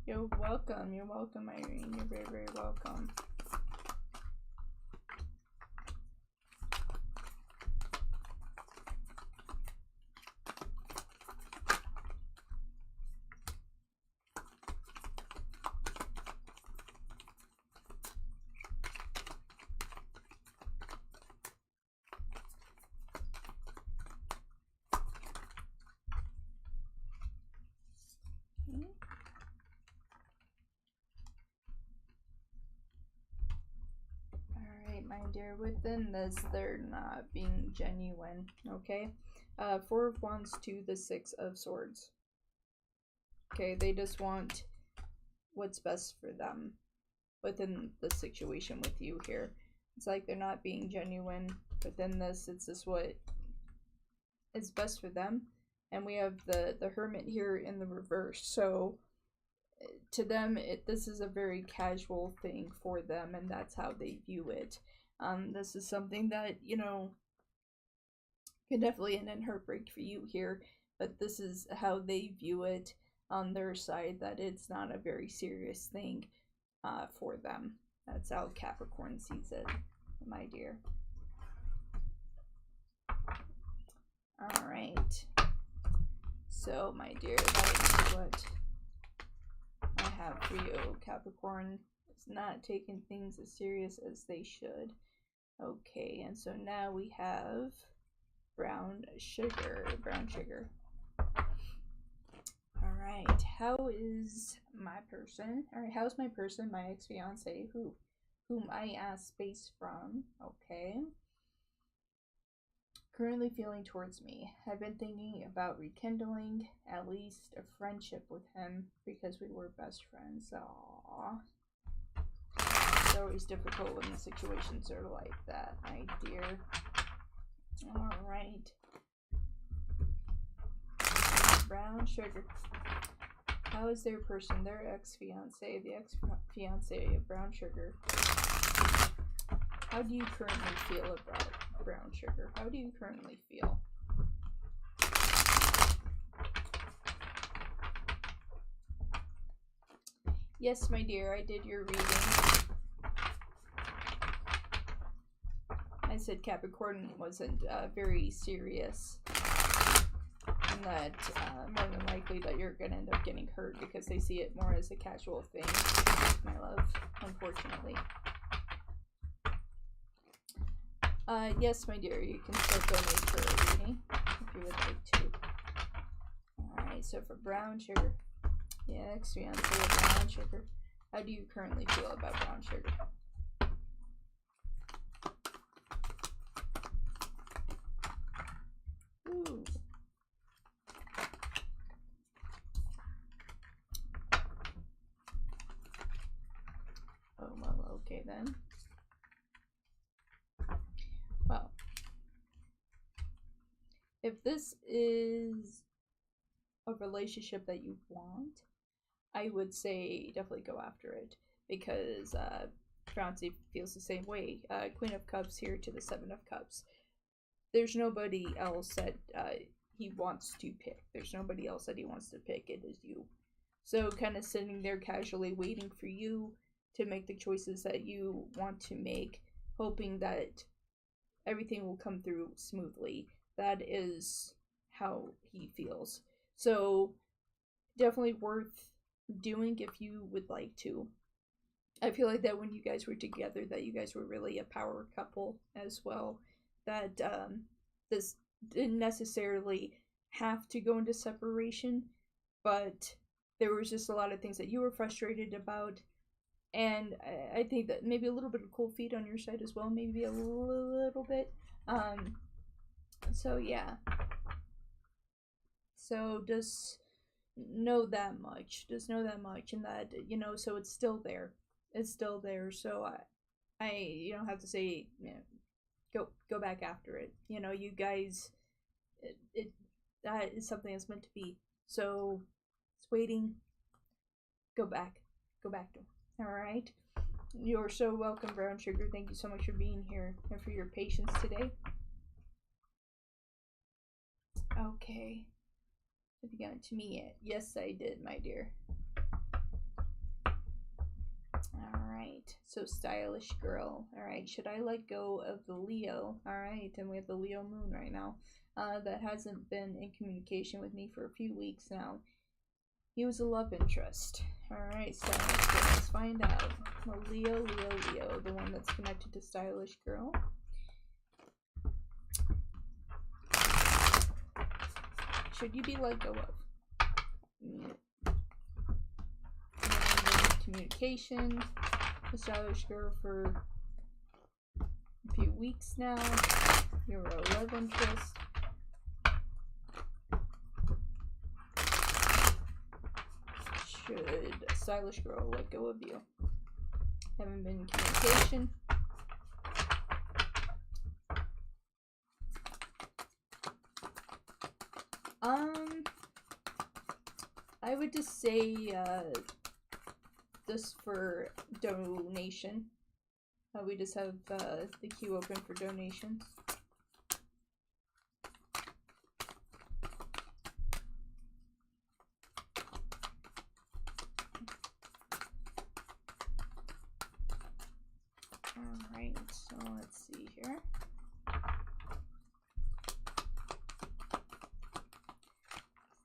You're welcome. You're welcome, Irene. You're very, very welcome. My dear, within this, they're not being genuine, okay? 4 of Wands to the 6 of Swords. Okay, they just want what's best for them within the situation with you here. It's like they're not being genuine within this. It's just what is best for them. And we have the Hermit here in the reverse. So to them, this is a very casual thing for them, and that's how they view it. This is something that, you know, can definitely end in heartbreak for you here, but this is how they view it on their side, that it's not a very serious thing for them. That's how Capricorn sees it, my dear. Alright. So, my dear, that is what I have for you. Capricorn is not taking things as serious as they should. Okay, and so now we have brown sugar. Alright, how is my person? Alright, how's my person, my ex-fiance, whom I asked space from? Okay. Currently feeling towards me. I've been thinking about rekindling at least a friendship with him because we were best friends. Aww. It's always difficult when the situations are like that, my dear. Alright. Brown sugar. How is their person, their ex-fiance, the ex-fiance of brown sugar? How do you currently feel about brown sugar? How do you currently feel? Yes, my dear, I did your reading. I said Capricorn wasn't very serious, and that more than likely that you're going to end up getting hurt because they see it more as a casual thing, my love, unfortunately. Yes, my dear, you can still donate for a reading if you would like to. Alright, so for brown sugar, yeah, ex-fiance of brown sugar. How do you currently feel about brown sugar? Ooh. Oh, well, okay then. Well, if this is a relationship that you want, I would say definitely go after it, because Francie feels the same way. Queen of Cups here to the Seven of Cups. There's nobody else that he wants to pick. There's nobody else that he wants to pick. It is you. So kind of sitting there casually waiting for you to make the choices that you want to make, hoping that everything will come through smoothly. That is how he feels. So definitely worth doing if you would like to. I feel like that when you guys were together, that you guys were really a power couple as well. That this didn't necessarily have to go into separation, but there was just a lot of things that you were frustrated about, and I think that maybe a little bit of cold feet on your side as well, maybe a little bit. So yeah. So just know that much. Just know that much, and that, you know, so it's still there. It's still there. So I you don't have to say, you know, go back after it. You know, you guys, it that is something that's meant to be. So it's waiting. Go back to him. All right. You're so welcome, Brown Sugar. Thank you so much for being here and for your patience today. Okay. Have you gotten to me yet? Yes, I did, my dear. Alright, so stylish girl. Alright, should I let go of the Leo? Alright, and we have the Leo moon right now. That hasn't been in communication with me for a few weeks now. He was a love interest. Alright, stylish girl, let's find out. Well, Leo, the one that's connected to stylish girl. Should you be let go of? Communication with stylish girl for a few weeks now. You're a love interest. Should a stylish girl let go of you? Haven't been in communication. I would just say, just for donation. We just have the queue open for donations. Alright, so let's see here.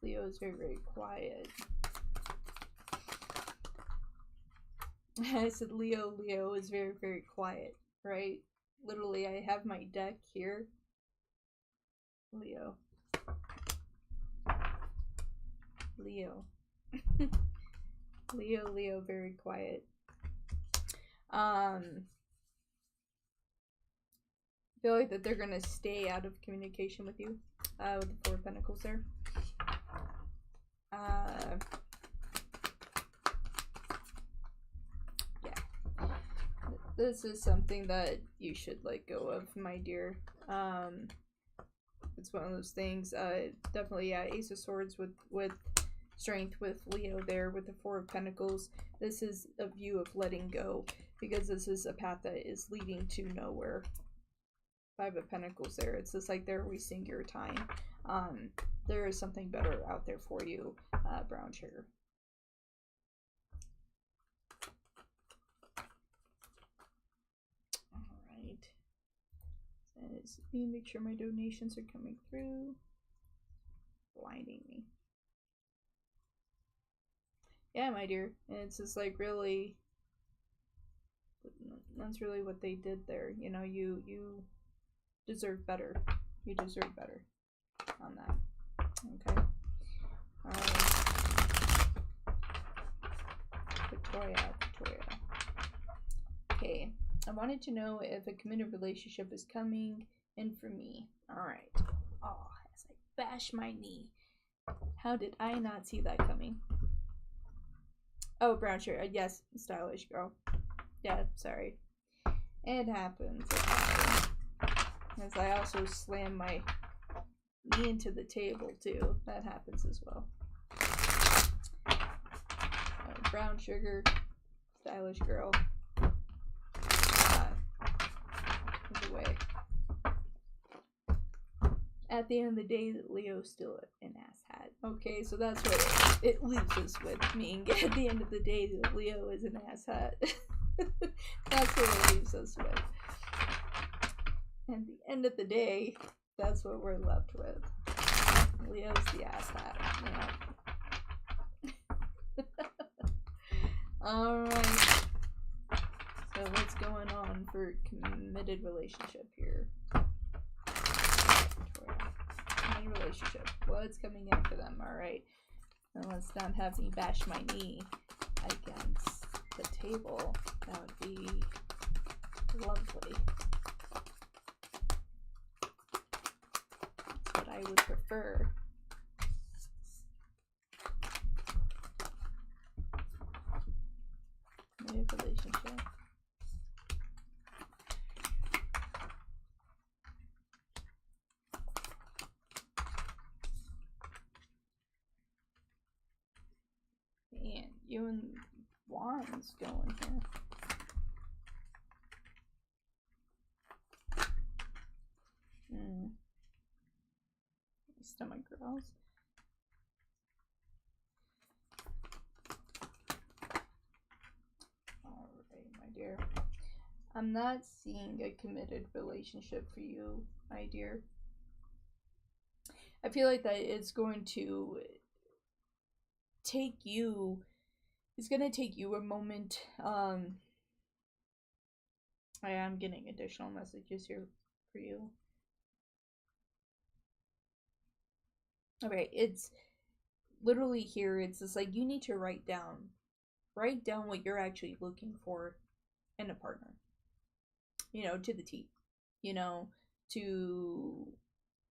Leo is very, very quiet. I said Leo is very, very quiet, right? Literally, I have my deck here. Leo. Leo, very quiet. I feel like that they're gonna stay out of communication with you, with the Four of Pentacles there. Yeah. This is something that you should let go of, my dear. It's one of those things. Definitely, yeah, Ace of Swords with strength with Leo there with the Four of Pentacles. This is a view of letting go, because this is a path that is leading to nowhere. Five of Pentacles there. It's just like they're wasting your time. There is something better out there for you, Brown Sugar. Alright. Let me make sure my donations are coming through. Blinding me. Yeah, my dear. It's just like really, that's really what they did there. You know, you deserve better. You deserve better on that. Okay. Victoria. Okay. I wanted to know if a committed relationship is coming in for me. Alright. Oh, as I bash my knee. How did I not see that coming? Oh, brown shirt. Yes, stylish girl. Yeah, sorry. It happens. As I also slam my knee into the table too. That happens as well. brown sugar, stylish girl. Move away. At the end of the day, Leo's still an asshat. Okay, so that's what it leaves us with, meaning at the end of the day, Leo is an asshat. That's what it leaves us with. At the end of the day, that's what we're left with. Leo's the asshat. Yeah. Alright. So what's going on for committed relationship here? Committed relationship. What's coming in for them? Alright. And let's not have me bash my knee against the table. That would be lovely. That's what I would prefer. Committed relationship. Man, you and Wands going here. Stomach growls. Alright, my dear. I'm not seeing a committed relationship for you, my dear. I feel like that it's going to take you, it's going to take you a moment. I am getting additional messages here for you. Okay, it's literally here, it's just like you need to write down what you're actually looking for in a partner. You know, to the T. You know, to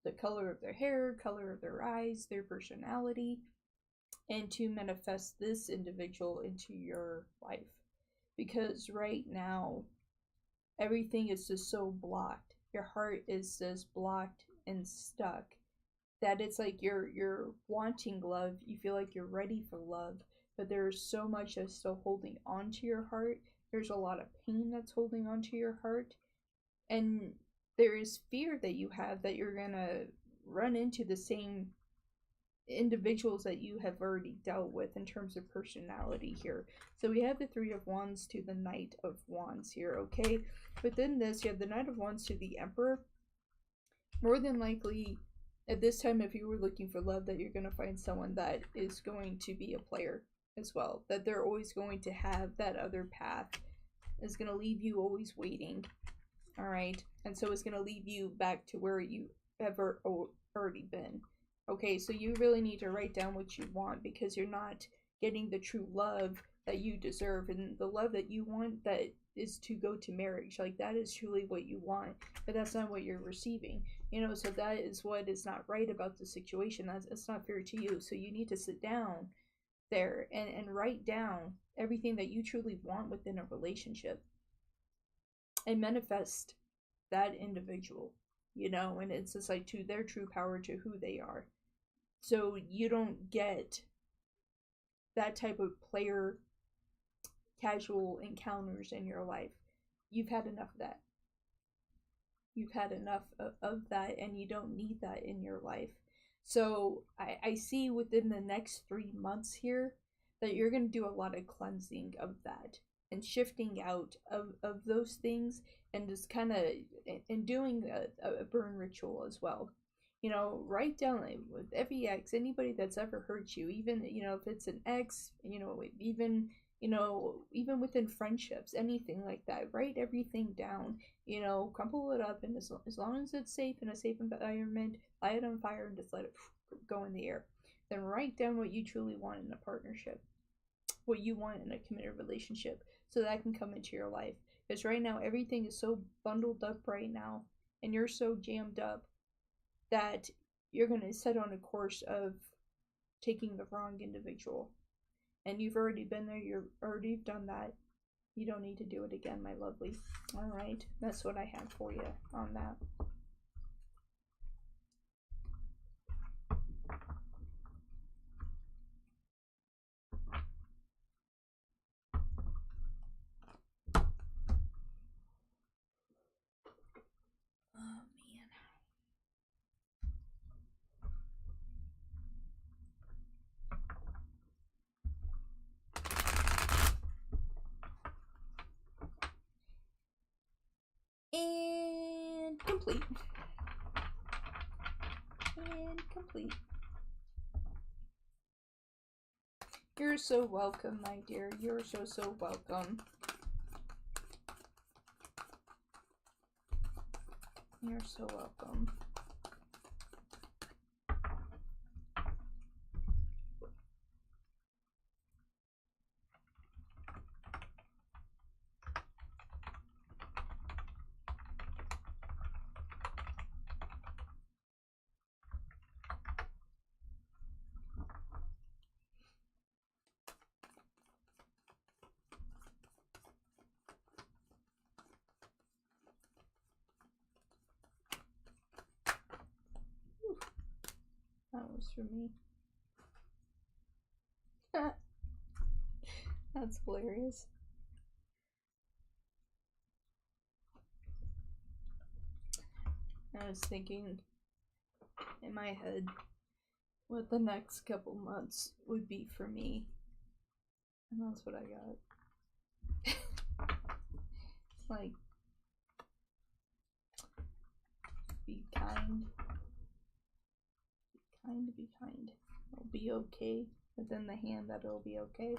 the color of their hair, color of their eyes, their personality, and to manifest this individual into your life. Because right now, everything is just so blocked. Your heart is just blocked and stuck that it's like you're wanting love. You feel like you're ready for love, but there's so much that's still holding on to your heart. There's a lot of pain that's holding on to your heart, and there is fear that you have that you're gonna run into the same individuals that you have already dealt with in terms of personality here. So we have the Three of Wands to the Knight of Wands here, okay? Within this, you have the Knight of Wands to the Emperor. More than likely, at this time, if you were looking for love, that you're going to find someone that is going to be a player as well. That they're always going to have that other path. It's going to leave you always waiting. Alright? And so it's going to leave you back to where you have already been. Okay, so you really need to write down what you want, because you're not getting the true love that you deserve, and the love that you want that is to go to marriage. Like, that is truly what you want, but that's not what you're receiving. You know, so that is what is not right about the situation. That's not fair to you. So you need to sit down there and write down everything that you truly want within a relationship and manifest that individual, you know, and it's just like to their true power, to who they are. So you don't get that type of player casual encounters in your life. You've had enough of that. You've had enough of that, and you don't need that in your life. So I see within the next 3 months here that you're going to do a lot of cleansing of that and shifting out of those things, and just kind of and doing a burn ritual as well. You know, write down, like, with every ex, anybody that's ever hurt you, even, you know, if it's an ex, you know, even, you know, even within friendships, anything like that, write everything down, you know, crumple it up, and as long as it's safe, in a safe environment, light it on fire and just let it go in the air. Then write down what you truly want in a partnership, what you want in a committed relationship, so that can come into your life. Because right now, everything is so bundled up right now, and you're so jammed up, that you're going to set on a course of taking the wrong individual. And you've already been there, you've already done that. You don't need to do it again, my lovely. Alright, that's what I have for you on that. complete. And complete. You're so welcome, my dear. You're so welcome. You're so welcome. That was for me. That's hilarious. I was thinking in my head what the next couple months would be for me. And that's what I got. Like, be kind. Be kind. It'll be okay. Within the hand that it'll be okay.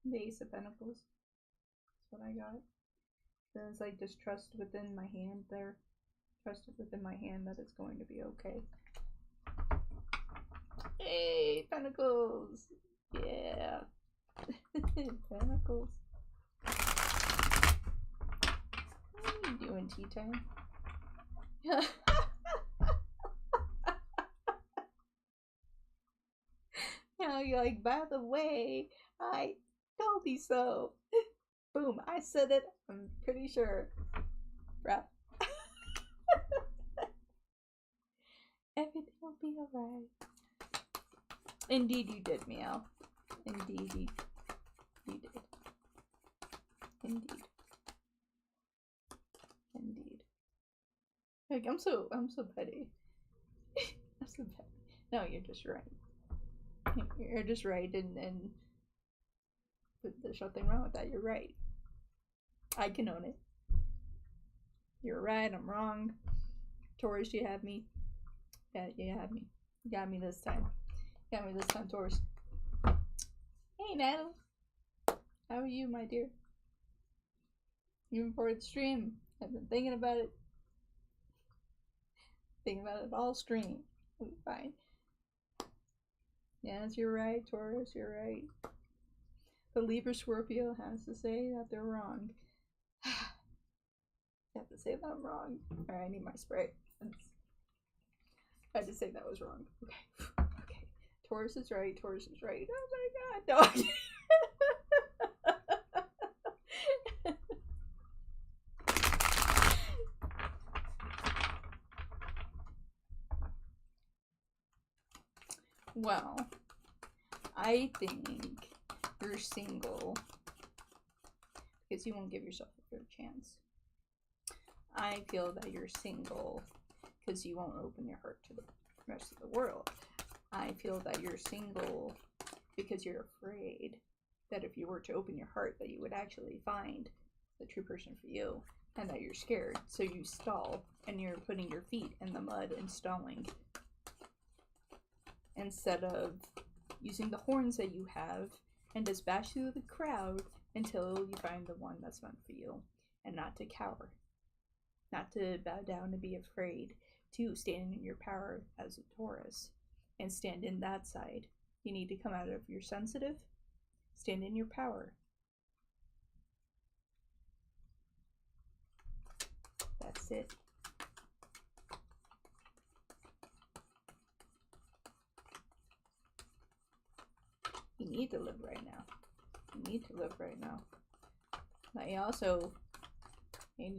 The Ace of Pentacles. That's what I got. Then it's like just trust within my hand there. Trust within my hand that it's going to be okay. Hey, Pentacles! Yeah. Pentacles. What are you doing, tea time? Now you're like, by the way, I told you so. Boom, I said it. I'm pretty sure. Right. Everything will be alright. Indeed you did, Meow. Indeed you did. Indeed. Indeed. Like, I'm so petty. I'm so petty. No, you're just right. You're just right, and there's nothing wrong with that. You're right. I can own it. You're right, I'm wrong. Taurus, you have me. Yeah, you have me. You got me this time. You got me this time, Taurus. Hey, Natalie. How are you, my dear? Even for the stream, I've been thinking about it. Thinking about it all stream. We'll be fine. Yes, you're right, Taurus, you're right. The Libra Scorpio has to say that they're wrong. I have to say that I'm wrong. Alright, I need my spray. I had to say that was wrong. Okay. Okay. Taurus is right. Taurus is right. Oh my god. No. Well, I think you're single because you won't give yourself a fair chance. I feel that you're single because you won't open your heart to the rest of the world. I feel that you're single because you're afraid that if you were to open your heart that you would actually find the true person for you, and that you're scared, so you stall and you're putting your feet in the mud and stalling instead of using the horns that you have and just bash through the crowd until you find the one that's meant for you, and not to cower, not to bow down and be afraid, to stand in your power as a Taurus and stand in that side. You need to come out of your sensitive, stand in your power. That's it. You need to live right now. You need to live right now. But you also you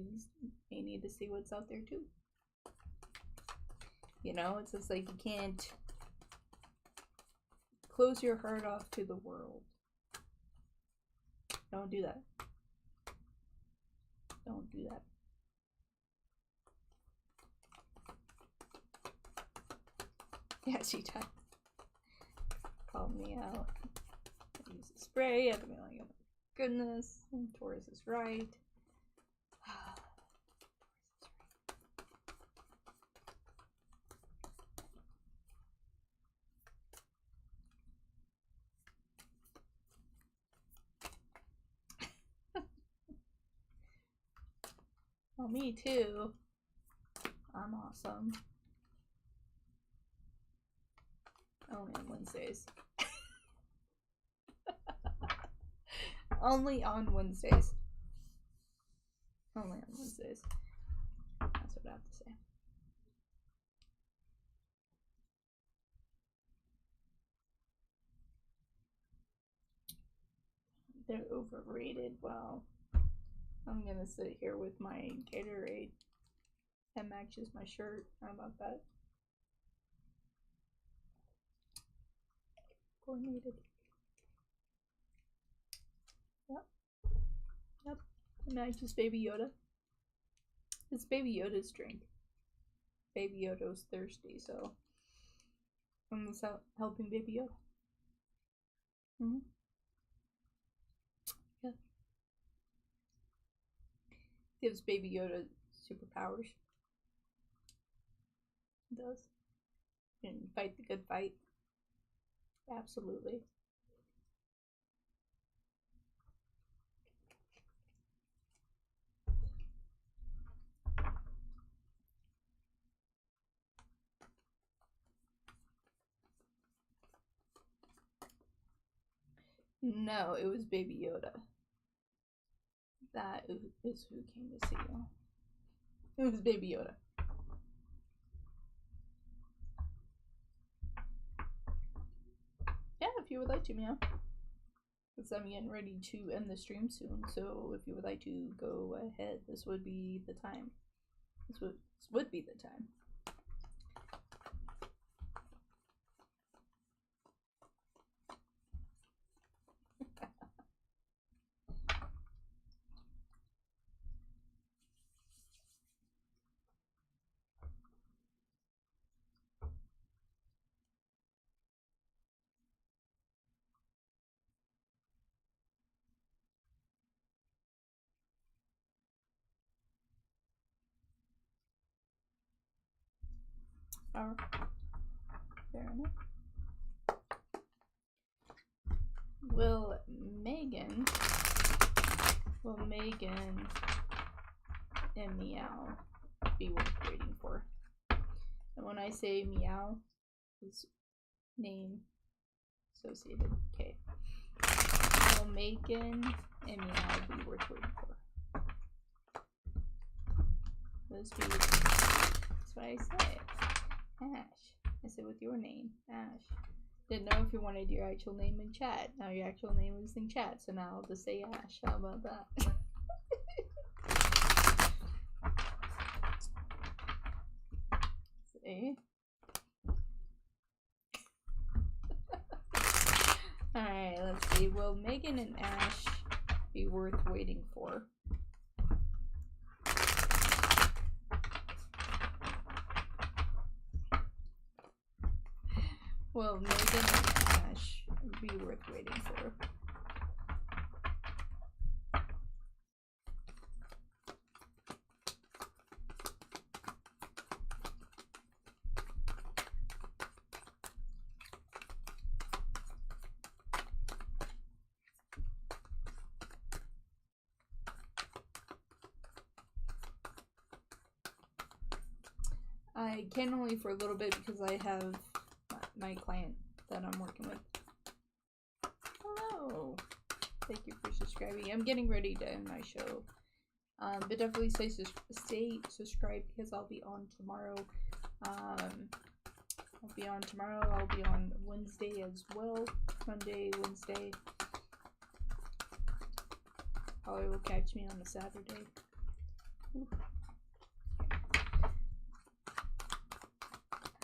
need to see what's out there too. You know, it's just like you can't close your heart off to the world. Don't do that. Don't do that. Yeah, she does. Called me out. I use the spray. I've been like, oh my goodness. Taurus is right. Oh, me too. I'm awesome. Only on Wednesdays. Only on Wednesdays. Only on Wednesdays. That's what I have to say. They're overrated. Wow. I'm gonna sit here with my Gatorade. That matches my shirt. How about that? Coordinated. Yep. Yep. It matches Baby Yoda. It's Baby Yoda's drink. Baby Yoda's thirsty, so I'm helping Baby Yoda. Mm-hmm. Yeah. Gives Baby Yoda superpowers. It does. And fight the good fight. Absolutely. No, it was Baby Yoda. That is who came to see you. It was Baby Yoda. Yeah, if you would like to, meow. Because I'm getting ready to end the stream soon, so if you would like to go ahead, this would be the time. This would be the time. Alright. Fair enough. Will Megan and Meow be worth waiting for? And when I say Meow, is name associated. Okay. Will Megan and Meow be worth waiting for? That's what I said. Ash. I said with your name, Ash. Didn't know if you wanted your actual name in chat. Now your actual name is in chat, so now I'll just say Ash. How about that? See? Alright, let's see. Will Megan and Ash be worth waiting for? Will Megan and Ash be worth waiting for? I can only for a little bit because I have my client that I'm working with. Hello. Thank you for subscribing. I'm getting ready to end my show. But definitely stay subscribed because I'll be on tomorrow. I'll be on tomorrow. I'll be on Wednesday as well. Monday, Wednesday. Probably will catch me on a Saturday. Ooh.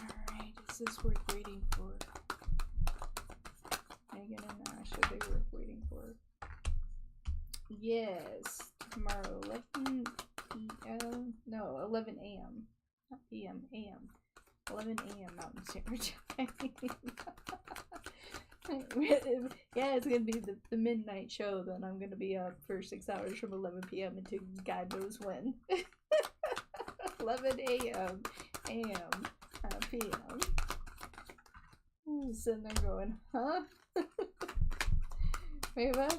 Alright, is this worth waiting for? Megan and Ash, are they worth waiting for? Yes, tomorrow, 11 p.m. No, 11 a.m. Not p.m., a.m. 11 a.m. Mountain Standard Time. Yeah, it's gonna be the midnight show. Then I'm gonna be up for 6 hours from 11 p.m. until God knows when. 11 a.m. a.m. p.m. I'm sitting there going, huh? Wait, what?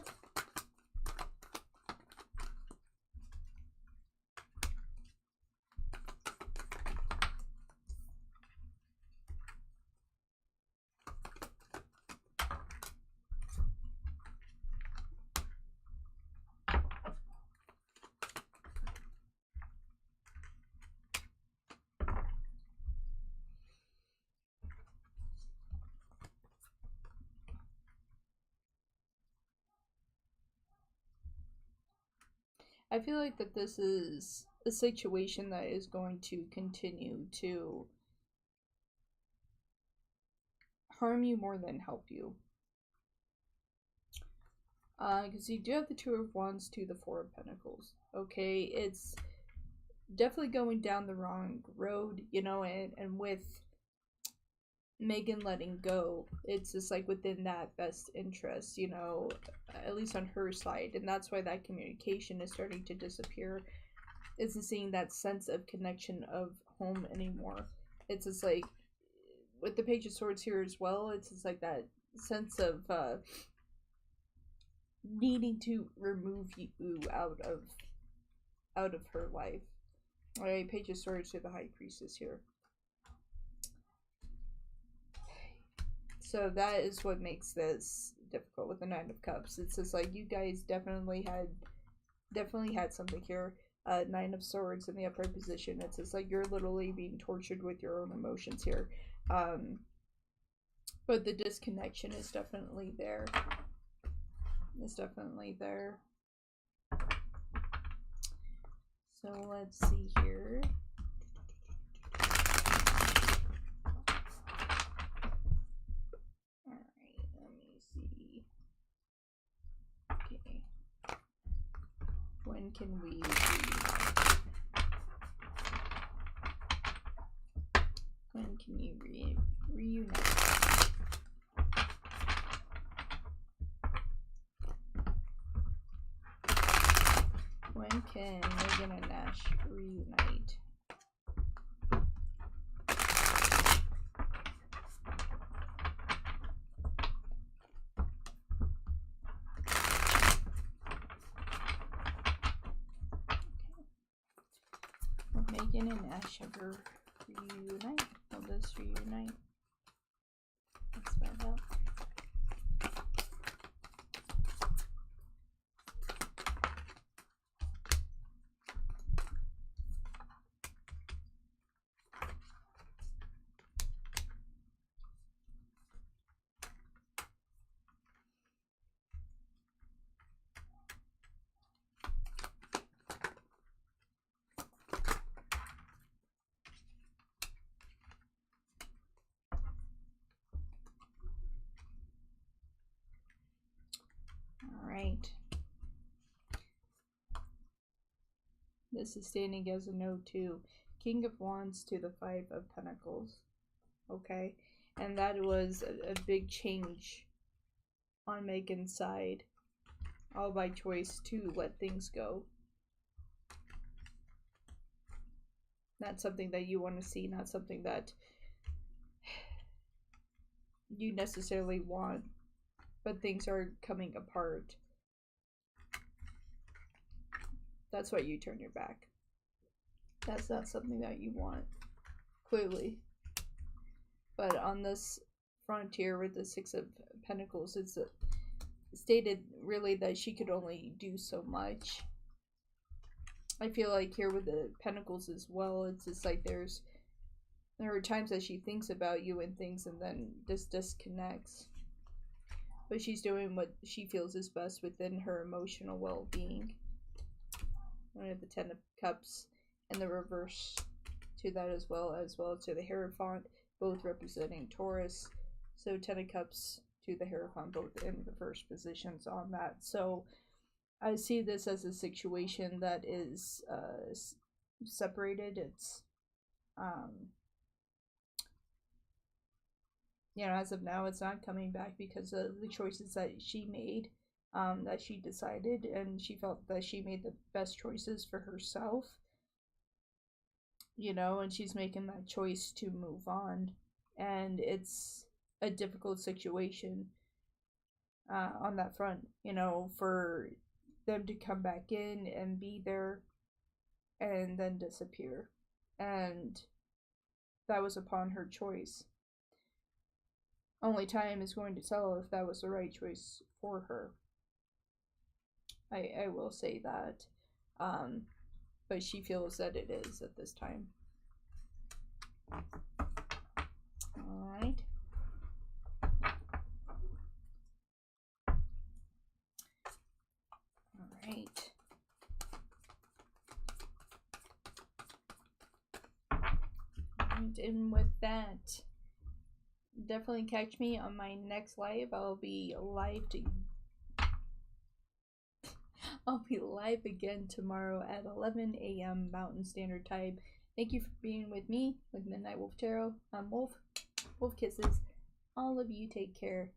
I feel like that this is a situation that is going to continue to harm you more than help you. Because you do have the Two of Wands to the Four of Pentacles. Okay, it's definitely going down the wrong road, you know, and with Megan letting go, it's just like within that best interest, you know, at least on her side, and that's why that communication is starting to disappear. Isn't seeing that sense of connection of home anymore. It's just like with the Page of Swords here as well, it's just like that sense of needing to remove you out of her life. Alright, Page of Swords to the High Priestess here. So that is what makes this difficult with the Nine of Cups. It's just like you guys definitely had something here. Nine of Swords in the upright position. It's just like you're literally being tortured with your own emotions here. But the disconnection is definitely there. It's definitely there. So let's see here. Alright, let me see. Okay. When can we reunite? When can you reunite? When can Megan and Nash reunite? Will Megan and Nash ever reunite? Will this reunite? Let's find out. Alright. This is standing as a no too. King of Wands to the Five of Pentacles. Okay. And that was a big change on Megan's side. All by choice to let things go. Not something that you want to see, not something that you necessarily want, but things are coming apart. That's why you turn your back. That's not something that you want, clearly. But on this frontier with the Six of Pentacles, it's stated really that she could only do so much. I feel like here with the Pentacles as well, it's just like there are times that she thinks about you and things and then just disconnects. But she's doing what she feels is best within her emotional well-being. We have the Ten of Cups and the reverse to that as well to the Hierophant, both representing Taurus. So 10 of Cups to the Hierophant, both in reverse positions on that. So I see this as a situation that is separated. It's you know, as of now, it's not coming back because of the choices that she made, that she decided, and she felt that she made the best choices for herself. You know, and she's making that choice to move on, and it's a difficult situation on that front, you know, for them to come back in and be there and then disappear. And that was upon her choice. Only time is going to tell if that was the right choice for her. I will say that. But she feels that it is at this time. Alright. Alright. And with that, definitely catch me on my next live. I'll be live again tomorrow at 11 a.m. Mountain Standard Time. Thank you for being with me with Midnight Wolf Tarot. I'm Wolf. Wolf kisses. All of you take care.